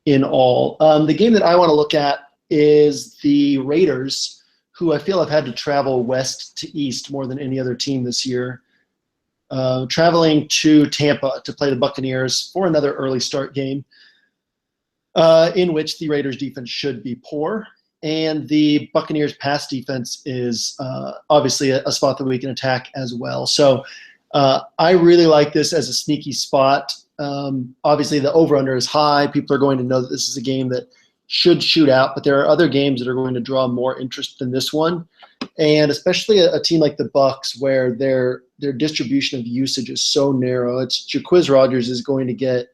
in all. The game that I want to look at is the Raiders, who I feel have had to travel west to east more than any other team this year. Traveling to Tampa to play the Buccaneers for another early start game, in which the Raiders defense should be poor. and the Buccaneers pass defense is obviously a spot that we can attack as well. So I really like this as a sneaky spot. Obviously, the over-under is high. People are going to know that this is a game that should shoot out, but there are other games that are going to draw more interest than this one, and especially a team like the Bucs, where their distribution of usage is so narrow. It's Jacquizz Rodgers is going to get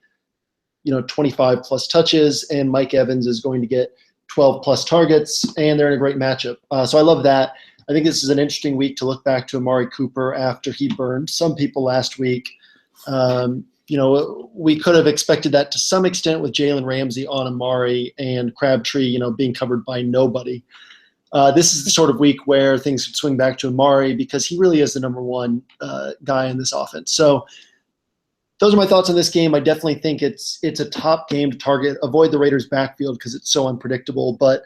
25 plus touches, and Mike Evans is going to get 12 plus targets, and they're in a great matchup. So I love that. I think this is an interesting week to look back to Amari Cooper after he burned some people last week. We could have expected that to some extent with Jalen Ramsey on Amari and Crabtree, being covered by nobody. This is the sort of week where things could swing back to Amari because he really is the number one guy in this offense. So those are my thoughts on this game. I definitely think it's a top game to target. Avoid the Raiders' backfield because it's so unpredictable. But,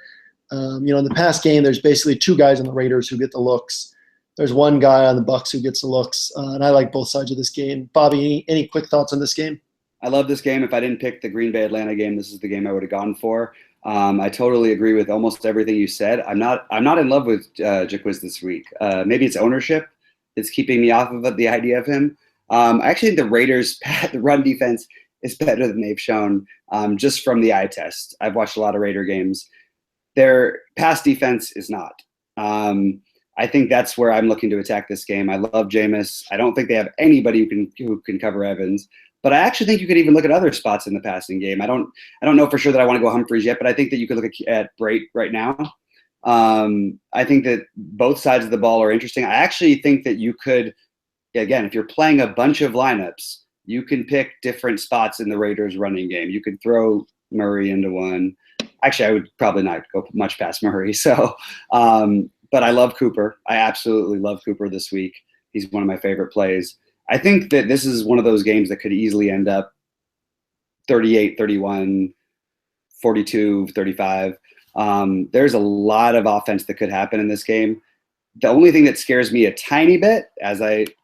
in the past game, there's basically two guys on the Raiders who get the looks. There's one guy on the Bucs who gets the looks, and I like both sides of this game. Bobby, any quick thoughts on this game? I love this game. If I didn't pick the Green Bay Atlanta game, this is the game I would have gone for. I totally agree with almost everything you said. I'm not in love with Jacquizz this week. Maybe it's ownership that's keeping me off of the idea of him. I actually think the Raiders' the run defense is better than they've shown just from the eye test. I've watched a lot of Raider games. Their pass defense is not. I think that's where I'm looking to attack this game. I love Jameis. I don't think they have anybody who can cover Evans. But I actually think you could even look at other spots in the passing game. I don't know for sure that I want to go Humphreys yet, but I think that you could look at Brate right now. I think that both sides of the ball are interesting. I actually think that you could, again, if you're playing a bunch of lineups, you can pick different spots in the Raiders running game. You could throw Murray into one. Actually, I would probably not go much past Murray. So, but I love Cooper. I absolutely love Cooper this week. He's one of my favorite plays. I think that this is one of those games that could easily end up 38-31, 42-35. There's a lot of offense that could happen in this game. The only thing that scares me a tiny bit,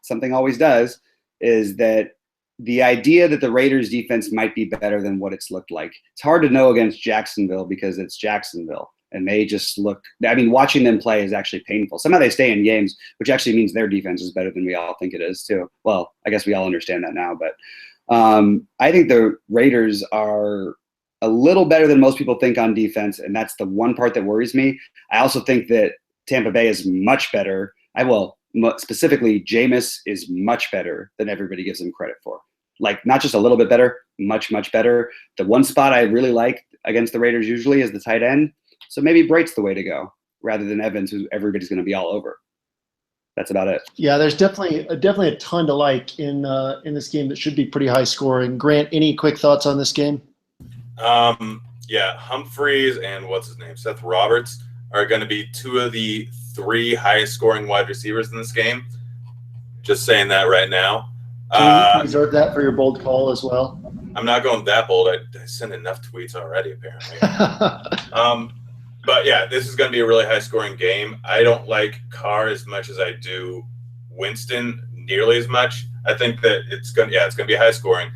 something always does, is that the idea that the Raiders defense might be better than what it's looked like. It's hard to know against Jacksonville because it's Jacksonville. And they just watching them play is actually painful. Somehow they stay in games, which actually means their defense is better than we all think it is too. Well, I guess we all understand that now, but I think the Raiders are a little better than most people think on defense, and that's the one part that worries me. I also think that Tampa Bay is much better. Specifically, Jameis is much better than everybody gives him credit for. Like, not just a little bit better, much, much better. The one spot I really like against the Raiders usually is the tight end. So maybe Brate's the way to go rather than Evans, who everybody's going to be all over. That's about it. Yeah, there's definitely a ton to like in this game that should be pretty high scoring. Grant, any quick thoughts on this game? Yeah, Humphreys and Seth Roberts are going to be two of the three highest scoring wide receivers in this game. Just saying that right now. Can you reserve that for your bold call as well? I'm not going that bold. I sent enough tweets already, apparently. But yeah, this is going to be a really high-scoring game. I don't like Carr as much as I do Winston nearly as much. I think that it's going to be high-scoring.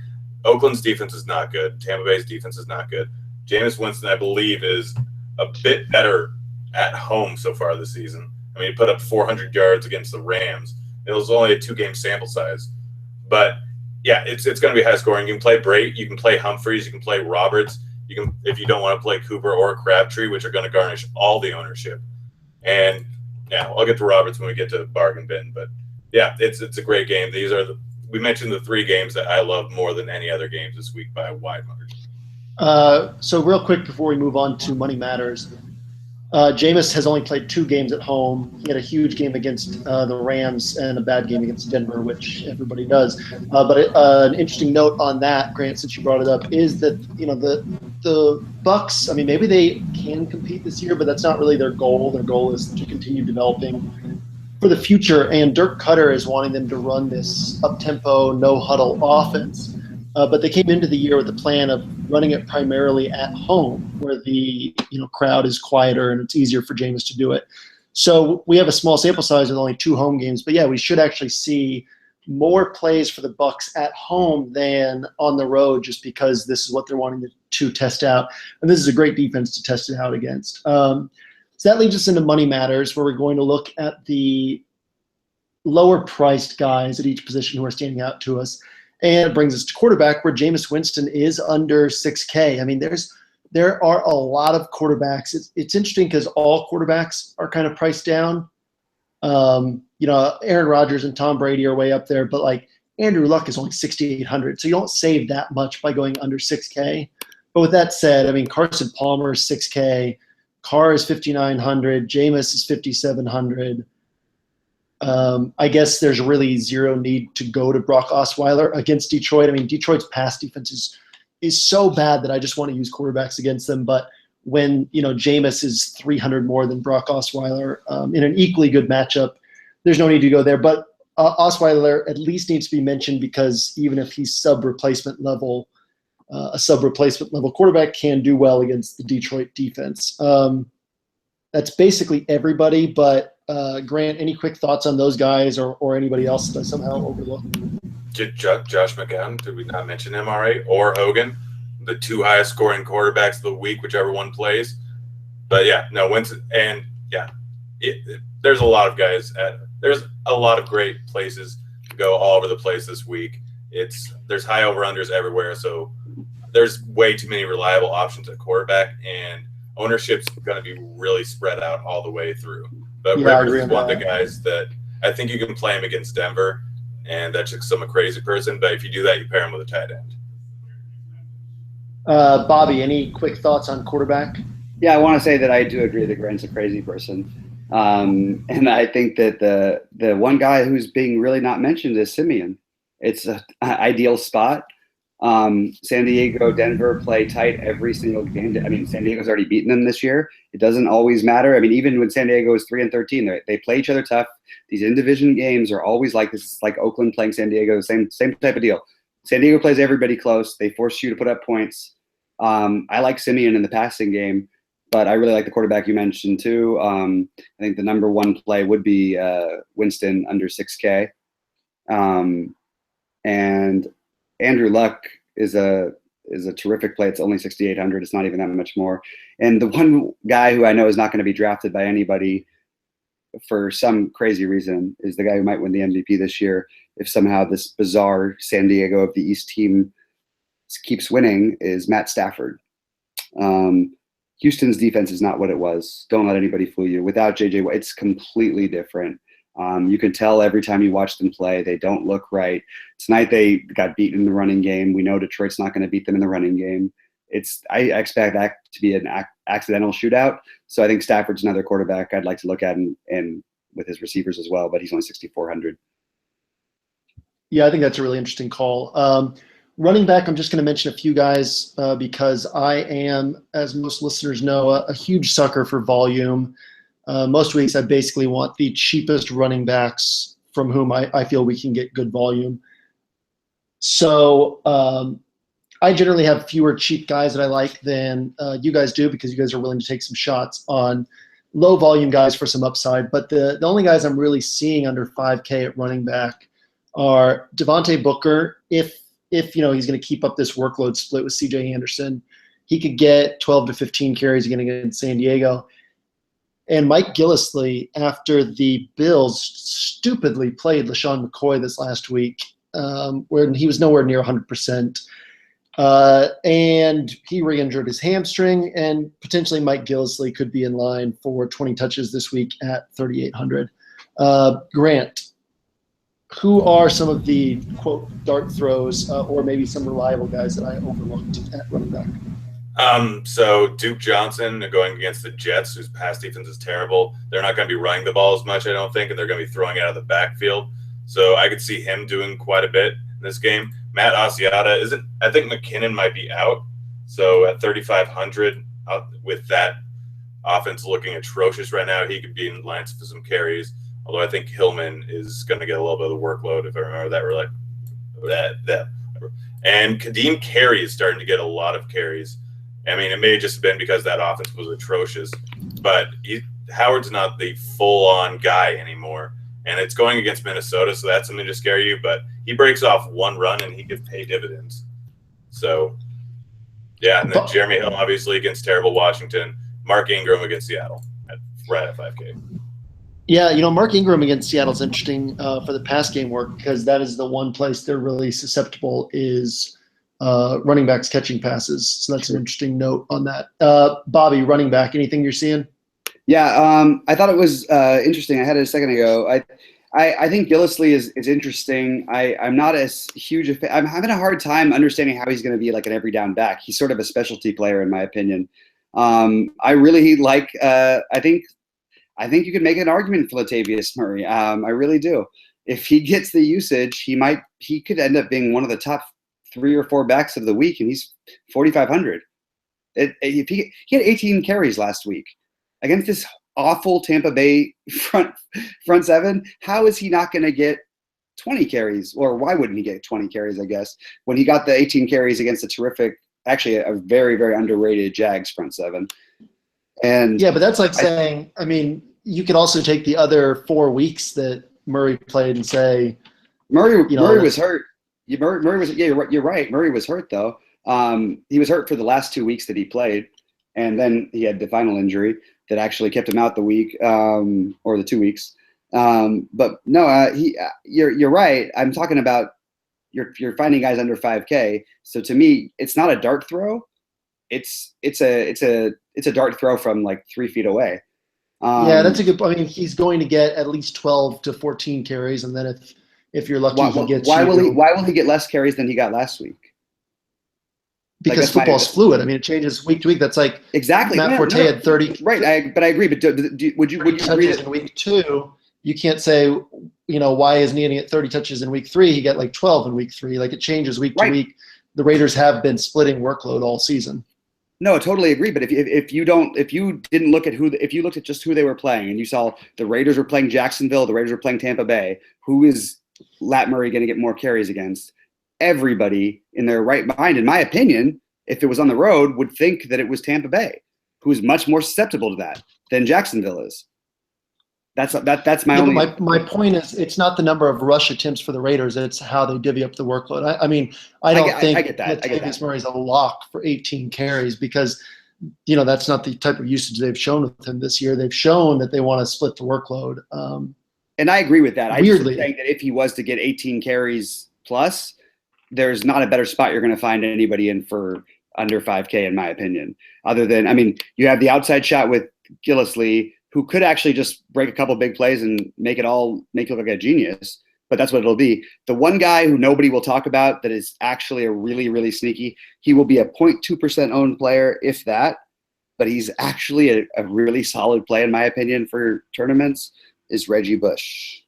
Oakland's defense is not good. Tampa Bay's defense is not good. Jameis Winston, I believe, is a bit better at home so far this season. I mean, he put up 400 yards against the Rams. It was only a 2-game sample size. But yeah, it's going to be high-scoring. You can play Brate, you can play Humphreys, you can play Roberts. You can, if you don't want to play Cooper or Crabtree, which are going to garnish all the ownership. And yeah, I'll get to Roberts when we get to bargain bin. But yeah, it's a great game. We mentioned the three games that I love more than any other games this week by a wide margin. So real quick before we move on to Money Matters, Jameis has only played 2 games at home. He had a huge game against the Rams and a bad game against Denver, which everybody does. But an interesting note on that, Grant, since you brought it up, is that the Bucs. I mean, maybe they can compete this year, but that's not really their goal. Their goal is to continue developing for the future. And Dirk Cutter is wanting them to run this up-tempo, no-huddle offense. But they came into the year with the plan of running it primarily at home, where the crowd is quieter and it's easier for Jameis to do it. So we have a small sample size with only 2 home games, but yeah, we should actually see more plays for the Bucs at home than on the road, just because this is what they're wanting to test out, and this is a great defense to test it out against. So that leads us into Money Matters, where we're going to look at the lower priced guys at each position who are standing out to us. And it brings us to quarterback, where Jameis Winston is under 6K. I mean, there are a lot of quarterbacks. It's interesting because all quarterbacks are kind of priced down. Aaron Rodgers and Tom Brady are way up there, but like Andrew Luck is only 6,800. So you don't save that much by going under 6K. But with that said, I mean, Carson Palmer is 6K. Carr is 5,900. Jameis is 5,700. I guess there's really zero need to go to Brock Osweiler against Detroit. I mean, Detroit's pass defense is so bad that I just want to use quarterbacks against them. But when, Jameis is 300 more than Brock Osweiler in an equally good matchup, there's no need to go there. But Osweiler at least needs to be mentioned because even if he's sub-replacement level, a sub-replacement level quarterback can do well against the Detroit defense. That's basically everybody, but Grant, any quick thoughts on those guys or anybody else that I somehow overlooked? Josh McCown, did we not mention him already? Or Hogan, the two highest scoring quarterbacks of the week, whichever one plays. But Winston, and there's a lot of guys. There's a lot of great places to go all over the place this week. There's high over-unders everywhere, so there's way too many reliable options at quarterback, and ownership's going to be really spread out all the way through. But Rivers is one of the guys that I think you can play him against Denver, and that's just some crazy person. But if you do that, you pair him with a tight end. Bobby, any quick thoughts on quarterback? Yeah, I want to say that I do agree that Grant's a crazy person. And I think that the one guy who's being really not mentioned is Simeon. It's an ideal spot. San Diego, Denver play tight every single game. I mean, San Diego's already beaten them this year. It doesn't always matter. I mean, even when San Diego is 3-13, they play each other tough. These in-division games are always like this. It's like Oakland playing San Diego, same type of deal. San Diego plays everybody close. They force you to put up points. I like Simeon in the passing game, but I really like the quarterback you mentioned too. I think the number one play would be Winston under 6K. And Andrew Luck is a terrific play. It's only 6,800. It's not even that much more. And the one guy who I know is not going to be drafted by anybody for some crazy reason is the guy who might win the MVP this year if somehow this bizarre San Diego of the East team keeps winning, is Matt Stafford. Houston's defense is not what it was. Don't let anybody fool you. Without J.J. Watt, it's completely different. You can tell every time you watch them play, they don't look right. Tonight they got beaten in the running game. We know Detroit's not going to beat them in the running game. I expect that to be an accidental shootout. So I think Stafford's another quarterback I'd like to look at and with his receivers as well, but he's only 6,400. Yeah, I think that's a really interesting call. Running back, I'm just going to mention a few guys because I am, as most listeners know, a huge sucker for volume. Most weeks I basically want the cheapest running backs from whom I feel we can get good volume. So I generally have fewer cheap guys that I like than you guys do because you guys are willing to take some shots on low volume guys for some upside. But the only guys I'm really seeing under 5K at running back are Devontae Booker. If he's going to keep up this workload split with CJ Anderson, he could get 12 to 15 carries again against San Diego. And Mike Gillislee, after the Bills stupidly played LaShawn McCoy this last week, where he was nowhere near 100%, and he re-injured his hamstring, and potentially Mike Gillislee could be in line for 20 touches this week at 3,800. Grant, who are some of the, quote, dart throws or maybe some reliable guys that I overlooked at running back? So Duke Johnson going against the Jets, whose pass defense is terrible. They're not going to be running the ball as much, I don't think, and they're going to be throwing it out of the backfield. So I could see him doing quite a bit in this game. Matt Asiata isn't. I think McKinnon might be out. So at 3,500, with that offense looking atrocious right now, he could be in line for some carries. Although I think Hillman is going to get a little bit of the workload, if I remember that. And Kadeem Carey is starting to get a lot of carries. I mean, it may have just been because that offense was atrocious, but Howard's not the full-on guy anymore, and it's going against Minnesota, so that's something to scare you. But he breaks off one run, and he could pay dividends. So, yeah, and then Jeremy Hill, obviously, against terrible Washington. Mark Ingram against Seattle at right at 5K. Yeah, Mark Ingram against Seattle is interesting for the pass game work because that is the one place they're really susceptible is running backs catching passes. So that's an interesting note on that. Bobby, running back, anything you're seeing? Yeah, I thought it was interesting. I had it a second ago. I think Gillislee is interesting. I'm not as huge a fan. I'm having a hard time understanding how he's going to be like an every down back. He's sort of a specialty player in my opinion. I really like. I think you could make an argument for Latavius Murray. I really do. If he gets the usage, he could end up being one of the top 3 or 4 backs of the week, and he's 4,500. He had 18 carries last week against this awful Tampa Bay front seven. How is he not going to get 20 carries? Or why wouldn't he get 20 carries, I guess, when he got the 18 carries against a terrific, actually a very, very underrated Jags front seven? And yeah, but that's like saying, I mean, you could also take the other 4 weeks that Murray played and say Murray was hurt. Murray was, yeah, you're right. Murray was hurt though. He was hurt for the last 2 weeks that he played, and then he had the final injury that actually kept him out the week or the 2 weeks. But no, you're right. I'm talking about you're finding guys under 5K. So to me, it's not a dart throw. It's a dart throw from like 3 feet away. Yeah, that's a good. I mean, he's going to get at least 12 to 14 carries, and then if you're lucky, he gets. Why will he get less carries than he got last week? Because football's fluid. I mean, it changes week to week. That's like exactly. Matt Forte had 30. Right, but I agree. But would you agree that in week 2? You can't say, why isn't he getting 30 touches in week 3? He got like 12 in week 3. Like it changes week to week. The Raiders have been splitting workload all season. No, I totally agree. But if you didn't look at if you looked at just who they were playing and you saw the Raiders were playing Jacksonville, the Raiders were playing Tampa Bay, who is Lat Murray going to get more carries against? Everybody in their right mind, in my opinion, if it was on the road, would think that it was Tampa Bay, who is much more susceptible to that than Jacksonville is. That's my only. My point is, it's not the number of rush attempts for the Raiders; it's how they divvy up the workload. I mean, I don't think Latavius Murray's a lock for 18 carries because, that's not the type of usage they've shown with him this year. They've shown that they want to split the workload. And I agree with that. Weirdly, I'm saying that if he was to get 18 carries plus, there's not a better spot you're going to find anybody in for under 5K, in my opinion. Other than, I mean, you have the outside shot with Gillislee, who could actually just break a couple big plays and make you look like a genius, but that's what it'll be. The one guy who nobody will talk about that is actually a really, really sneaky, he will be a 0.2% owned player, if that, but he's actually a really solid play, in my opinion, for tournaments, is Reggie Bush.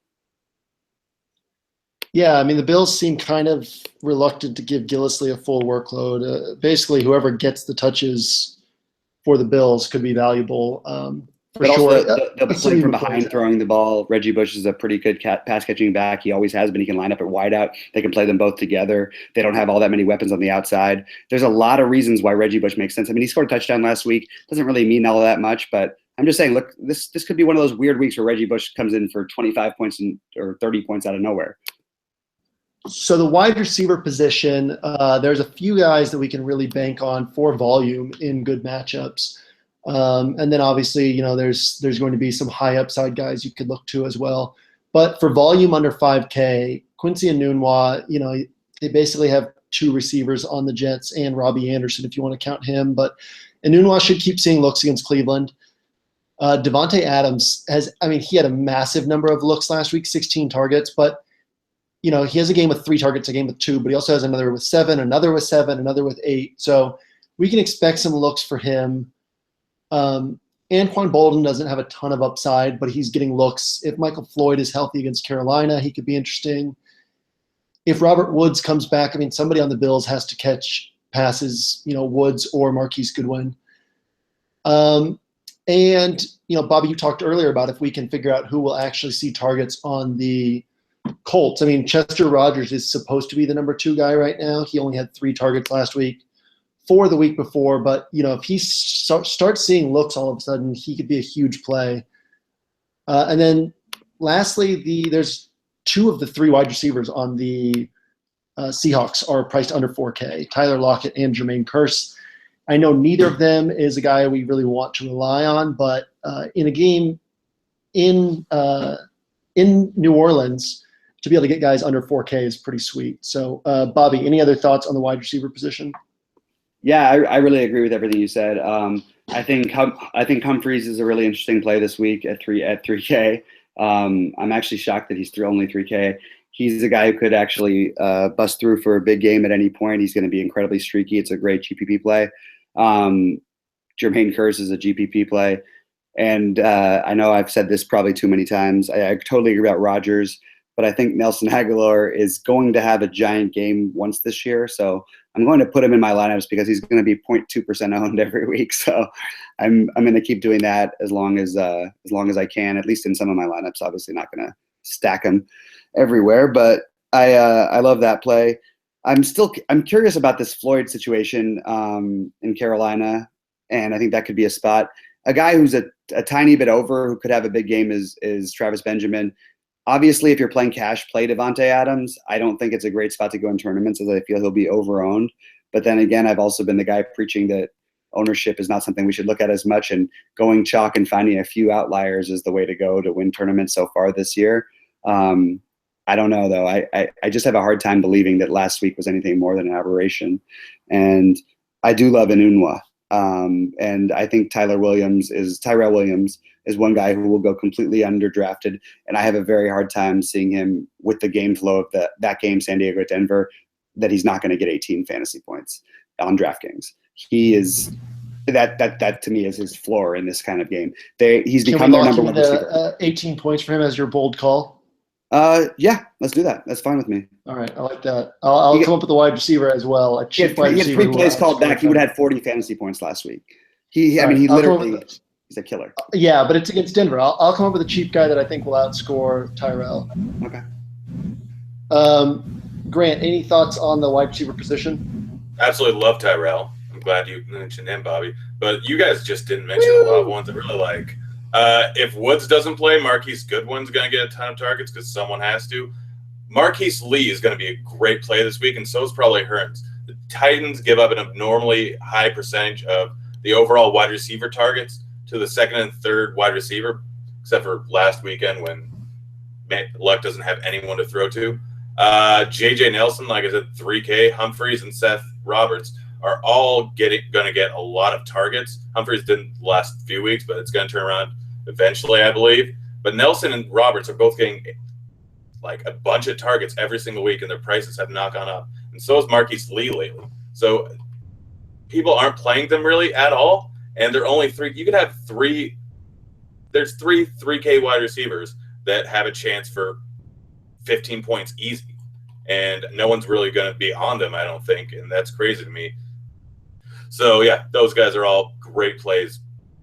Yeah, I mean, the Bills seem kind of reluctant to give Gillislee a full workload. Basically, whoever gets the touches for the Bills could be valuable. For but sure. Also, they'll be playing from behind, throwing the ball. Reggie Bush is a pretty good pass-catching back. He always has been. He can line up at wideout. They can play them both together. They don't have all that many weapons on the outside. There's a lot of reasons why Reggie Bush makes sense. I mean, he scored a touchdown last week. Doesn't really mean all that much, but I'm just saying, look, this could be one of those weird weeks where Reggie Bush comes in for 25 points or 30 points out of nowhere. So the wide receiver position, there's a few guys that we can really bank on for volume in good matchups. And then obviously, there's going to be some high upside guys you could look to as well. But for volume under 5K, Quincy Enunwa, they basically have 2 receivers on the Jets and Robbie Anderson, if you want to count him. But Enunwa should keep seeing looks against Cleveland. Devontae Adams he had a massive number of looks last week, 16 targets, but he has a game with 3 targets, a game with 2, but he also has another with 7, another with 7, another with 8. So we can expect some looks for him. Anquan Bolden doesn't have a ton of upside, but he's getting looks. If Michael Floyd is healthy against Carolina, he could be interesting. If Robert Woods comes back, somebody on the Bills has to catch passes, Woods or Marquise Goodwin. And Bobby, you talked earlier about if we can figure out who will actually see targets on the Colts. Chester Rogers is supposed to be the number 2 guy right now. He only had 3 targets last week, 4 the week before. But, if he starts seeing looks all of a sudden, he could be a huge play. And then lastly, there's 2 of the 3 wide receivers on the Seahawks are priced under 4K, Tyler Lockett and Jermaine Kearse. I know neither of them is a guy we really want to rely on, but in a game in New Orleans, to be able to get guys under 4K is pretty sweet. So, Bobby, any other thoughts on the wide receiver position? Yeah, I really agree with everything you said. I think Humphreys is a really interesting play this week at 3K. I'm actually shocked that he's only 3K. He's a guy who could actually bust through for a big game at any point. He's going to be incredibly streaky. It's a great GPP play. Jermaine Kearse is a GPP play. And I know I've said this probably too many times. I totally agree about Rodgers, but I think Nelson Aguilar is going to have a giant game once this year. So I'm going to put him in my lineups because he's going to be 0.2% owned every week. So I'm going to keep doing that as long as I can, at least in some of my lineups. Obviously not going to stack him everywhere, but I love that play. I'm curious about this Floyd situation in Carolina, and I think that could be a spot. A guy who's a tiny bit over who could have a big game is Travis Benjamin. Obviously, if you're playing cash, play Devontae Adams. I don't think it's a great spot to go in tournaments, as I feel he'll be over-owned. But then again, I've also been the guy preaching that ownership is not something we should look at as much, and going chalk and finding a few outliers is the way to go to win tournaments so far this year. I don't know, though. I just have a hard time believing that last week was anything more than an aberration. And I do love Enunwa. And I think Tyrell Williams is one guy who will go completely underdrafted. And I have a very hard time seeing him with the game flow of that game, San Diego at Denver, that he's not going to get 18 fantasy points on DraftKings. He is that to me is his floor in this kind of game. He's become their number one receiver. 18 points for him as your bold call. Yeah, let's do that. That's fine with me. All right, I like that. I'll come up with a wide receiver as well. A cheap wide receiver. He had 3 plays called back. He would have had 40 fantasy points last week. He's a killer. Yeah, but it's against Denver. I'll come up with a cheap guy that I think will outscore Tyrell. Okay. Grant, any thoughts on the wide receiver position? Absolutely love Tyrell. I'm glad you mentioned him, Bobby. But you guys just didn't mention a lot of ones I really like. If Woods doesn't play, Marquise Goodwin's going to get a ton of targets because someone has to. Marquise Lee is going to be a great play this week, and so is probably Hearns. The Titans give up an abnormally high percentage of the overall wide receiver targets to the second and third wide receiver, except for last weekend when Luck doesn't have anyone to throw to. J.J. Nelson, like I said, 3K. Humphreys and Seth Roberts are all going to get a lot of targets. Humphreys didn't the last few weeks, but it's going to turn around eventually, I believe. But Nelson and Roberts are both getting like a bunch of targets every single week, and their prices have not gone up. And so is Marquise Lee lately. So people aren't playing them really at all, and they're only 3. You could have 3. There's 3K wide receivers that have a chance for 15 points easy, and no one's really going to be on them, I don't think, and that's crazy to me. So, yeah, those guys are all great plays.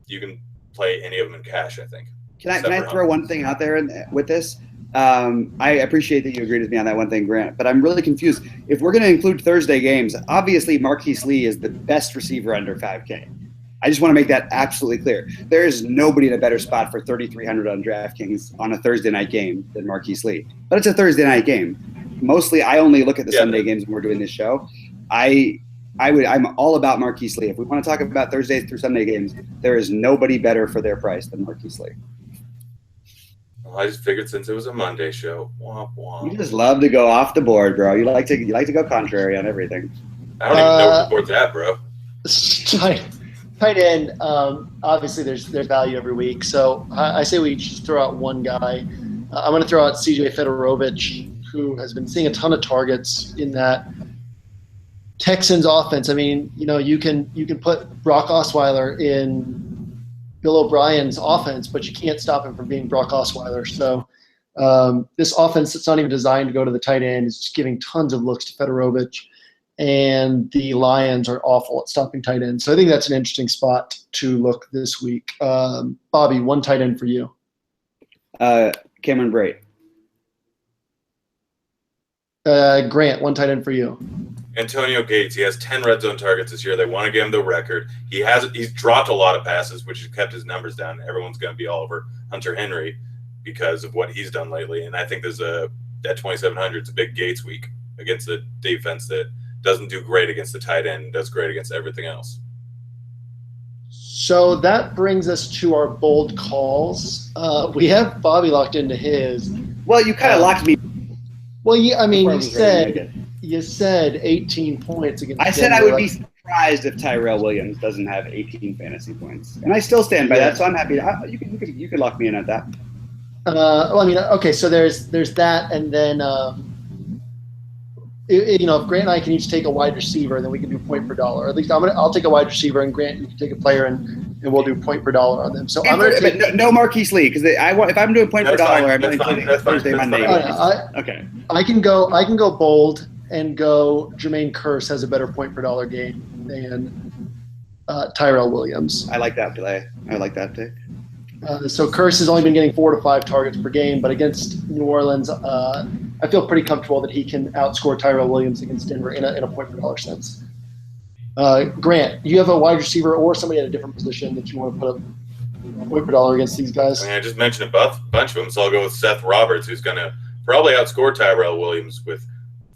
You can play any of them in cash, I think. Can I throw one thing out there with this? I appreciate that you agreed with me on that one thing, Grant, but I'm really confused. If we're going to include Thursday games, obviously Marquise Lee is the best receiver under 5K. I just want to make that absolutely clear. There is nobody in a better spot for 3,300 on DraftKings on a Thursday night game than Marquise Lee. But it's a Thursday night game. Mostly, I only look at the Sunday games when we're doing this show. I'm all about Marquise Lee. If we want to talk about Thursday through Sunday games, there is nobody better for their price than Marquise Lee. Well, I just figured since it was a Monday show, womp womp. You just love to go off the board, bro. You like to go contrary on everything. I don't even know where the board's at, bro. Tight end, obviously there's value every week. So I say we just throw out one guy. I'm going to throw out CJ Fedorovich, who has been seeing a ton of targets in that Texans offense. I mean, you can put Brock Osweiler in Bill O'Brien's offense, but you can't stop him from being Brock Osweiler. So this offense that's not even designed to go to the tight end is just giving tons of looks to Fedorovich. And the Lions are awful at stopping tight ends. So I think that's an interesting spot to look this week. Bobby, one tight end for you. Cameron Brate. Grant, one tight end for you. Antonio Gates. He has 10 red zone targets this year. They want to give him the record. He's dropped a lot of passes, which has kept his numbers down. Everyone's going to be all over Hunter Henry because of what he's done lately. And I think that 2,700 is a big Gates week against the defense that doesn't do great against the tight end, does great against everything else. So that brings us to our bold calls. We have Bobby locked into his. Well, you kind of locked me. Well, yeah, I mean, before I you was ready to make said you said 18 points against. I said I would be Denver. surprised if Tyrell Williams doesn't have 18 fantasy points, and I still stand by Yeah. that. So I'm happy. You can lock me in at that. Well, I mean, okay, so there's that, and then you know, if Grant and I can each take a wide receiver, then we can do point per dollar. Or at least I'll take a wide receiver, and Grant, you can take a player, and we'll do point per dollar on them. So I'm going to take. But no Marquise Lee, because if I'm doing point per That's fine, dollar, I'm that's not fine, including that's fine, Thursday, that's Monday. fine. Okay. I can go bold and go. Jermaine Kearse has a better point per dollar game than Tyrell Williams. I like that play. I like that pick. So Kearse has only been getting 4 to 5 targets per game, but against New Orleans, I feel pretty comfortable that he can outscore Tyrell Williams against Denver in a point per dollar sense. Grant, you have a wide receiver or somebody at a different position that you want to put up point per dollar against these guys? I mean, I just mentioned a bunch of them, so I'll go with Seth Roberts, who's going to probably outscore Tyrell Williams with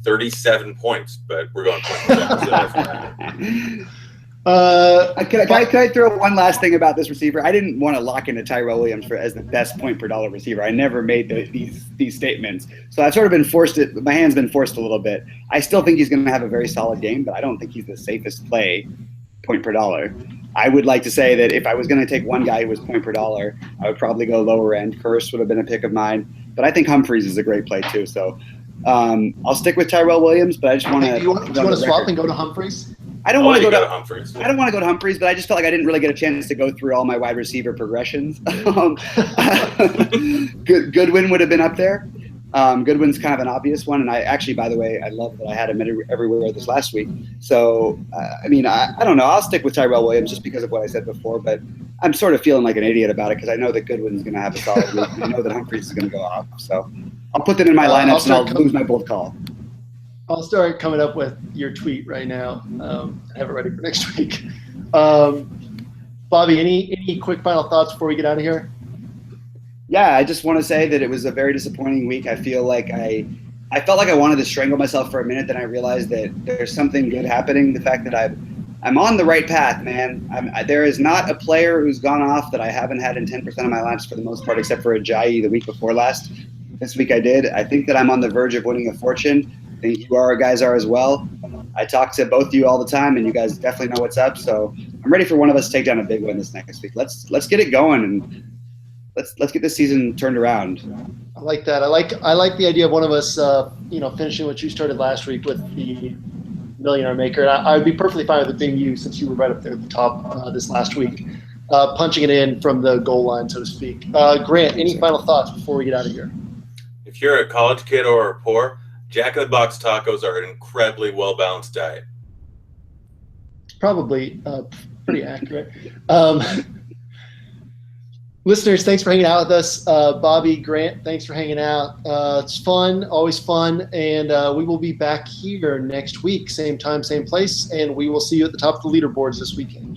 37 points, but we're going point per dollar. So that's fine. Can I throw one last thing about this receiver? I didn't want to lock into Tyrell Williams as the best point per dollar receiver. I never made these statements, so I've sort of been forced. My hand's been forced a little bit. I still think he's going to have a very solid game, but I don't think he's the safest play point per dollar. I would like to say that if I was going to take one guy who was point per dollar, I would probably go lower end. Kearse would have been a pick of mine, but I think Humphreys is a great play too. So I'll stick with Tyrell Williams, but I just want to. Do you want to swap and go to Humphreys? I don't want to go to Humphreys. I don't want to go to Humphreys, but I just felt like I didn't really get a chance to go through all my wide receiver progressions. Goodwin would have been up there. Goodwin's kind of an obvious one, and I actually, by the way, I love that I had him everywhere this last week. So, I mean, I don't know. I'll stick with Tyrell Williams just because of what I said before, but I'm sort of feeling like an idiot about it because I know that Goodwin's going to have a solid week, and I know that Humphreys is going to go off. So I'll put that in my lineups, and I'll lose my bold call. I'll start coming up with your tweet right now. Have it ready for next week. Bobby, any quick final thoughts before we get out of here? Yeah, I just want to say that it was a very disappointing week. I feel like I felt like I wanted to strangle myself for a minute, then I realized that there's something good happening. The fact that I'm on the right path, man. There is not a player who's gone off that I haven't had in 10% of my laps for the most part, except for Ajayi the week before last. This week I did. I think that I'm on the verge of winning a fortune. I think you guys are as well. I talk to both of you all the time, and you guys definitely know what's up. So I'm ready for one of us to take down a big win this next week. Let's get it going, and let's get this season turned around. I like that. I like the idea of one of us, finishing what you started last week with the Millionaire Maker. And I would be perfectly fine with it being you, since you were right up there at the top this last week, punching it in from the goal line, so to speak. Grant, any final thoughts before we get out of here? If you're a college kid or poor, Jack in the Box tacos are an incredibly well-balanced diet. Probably pretty accurate. Listeners, thanks for hanging out with us. Bobby, Grant, thanks for hanging out. It's fun, always fun, and we will be back here next week, same time, same place, and we will see you at the top of the leaderboards this weekend.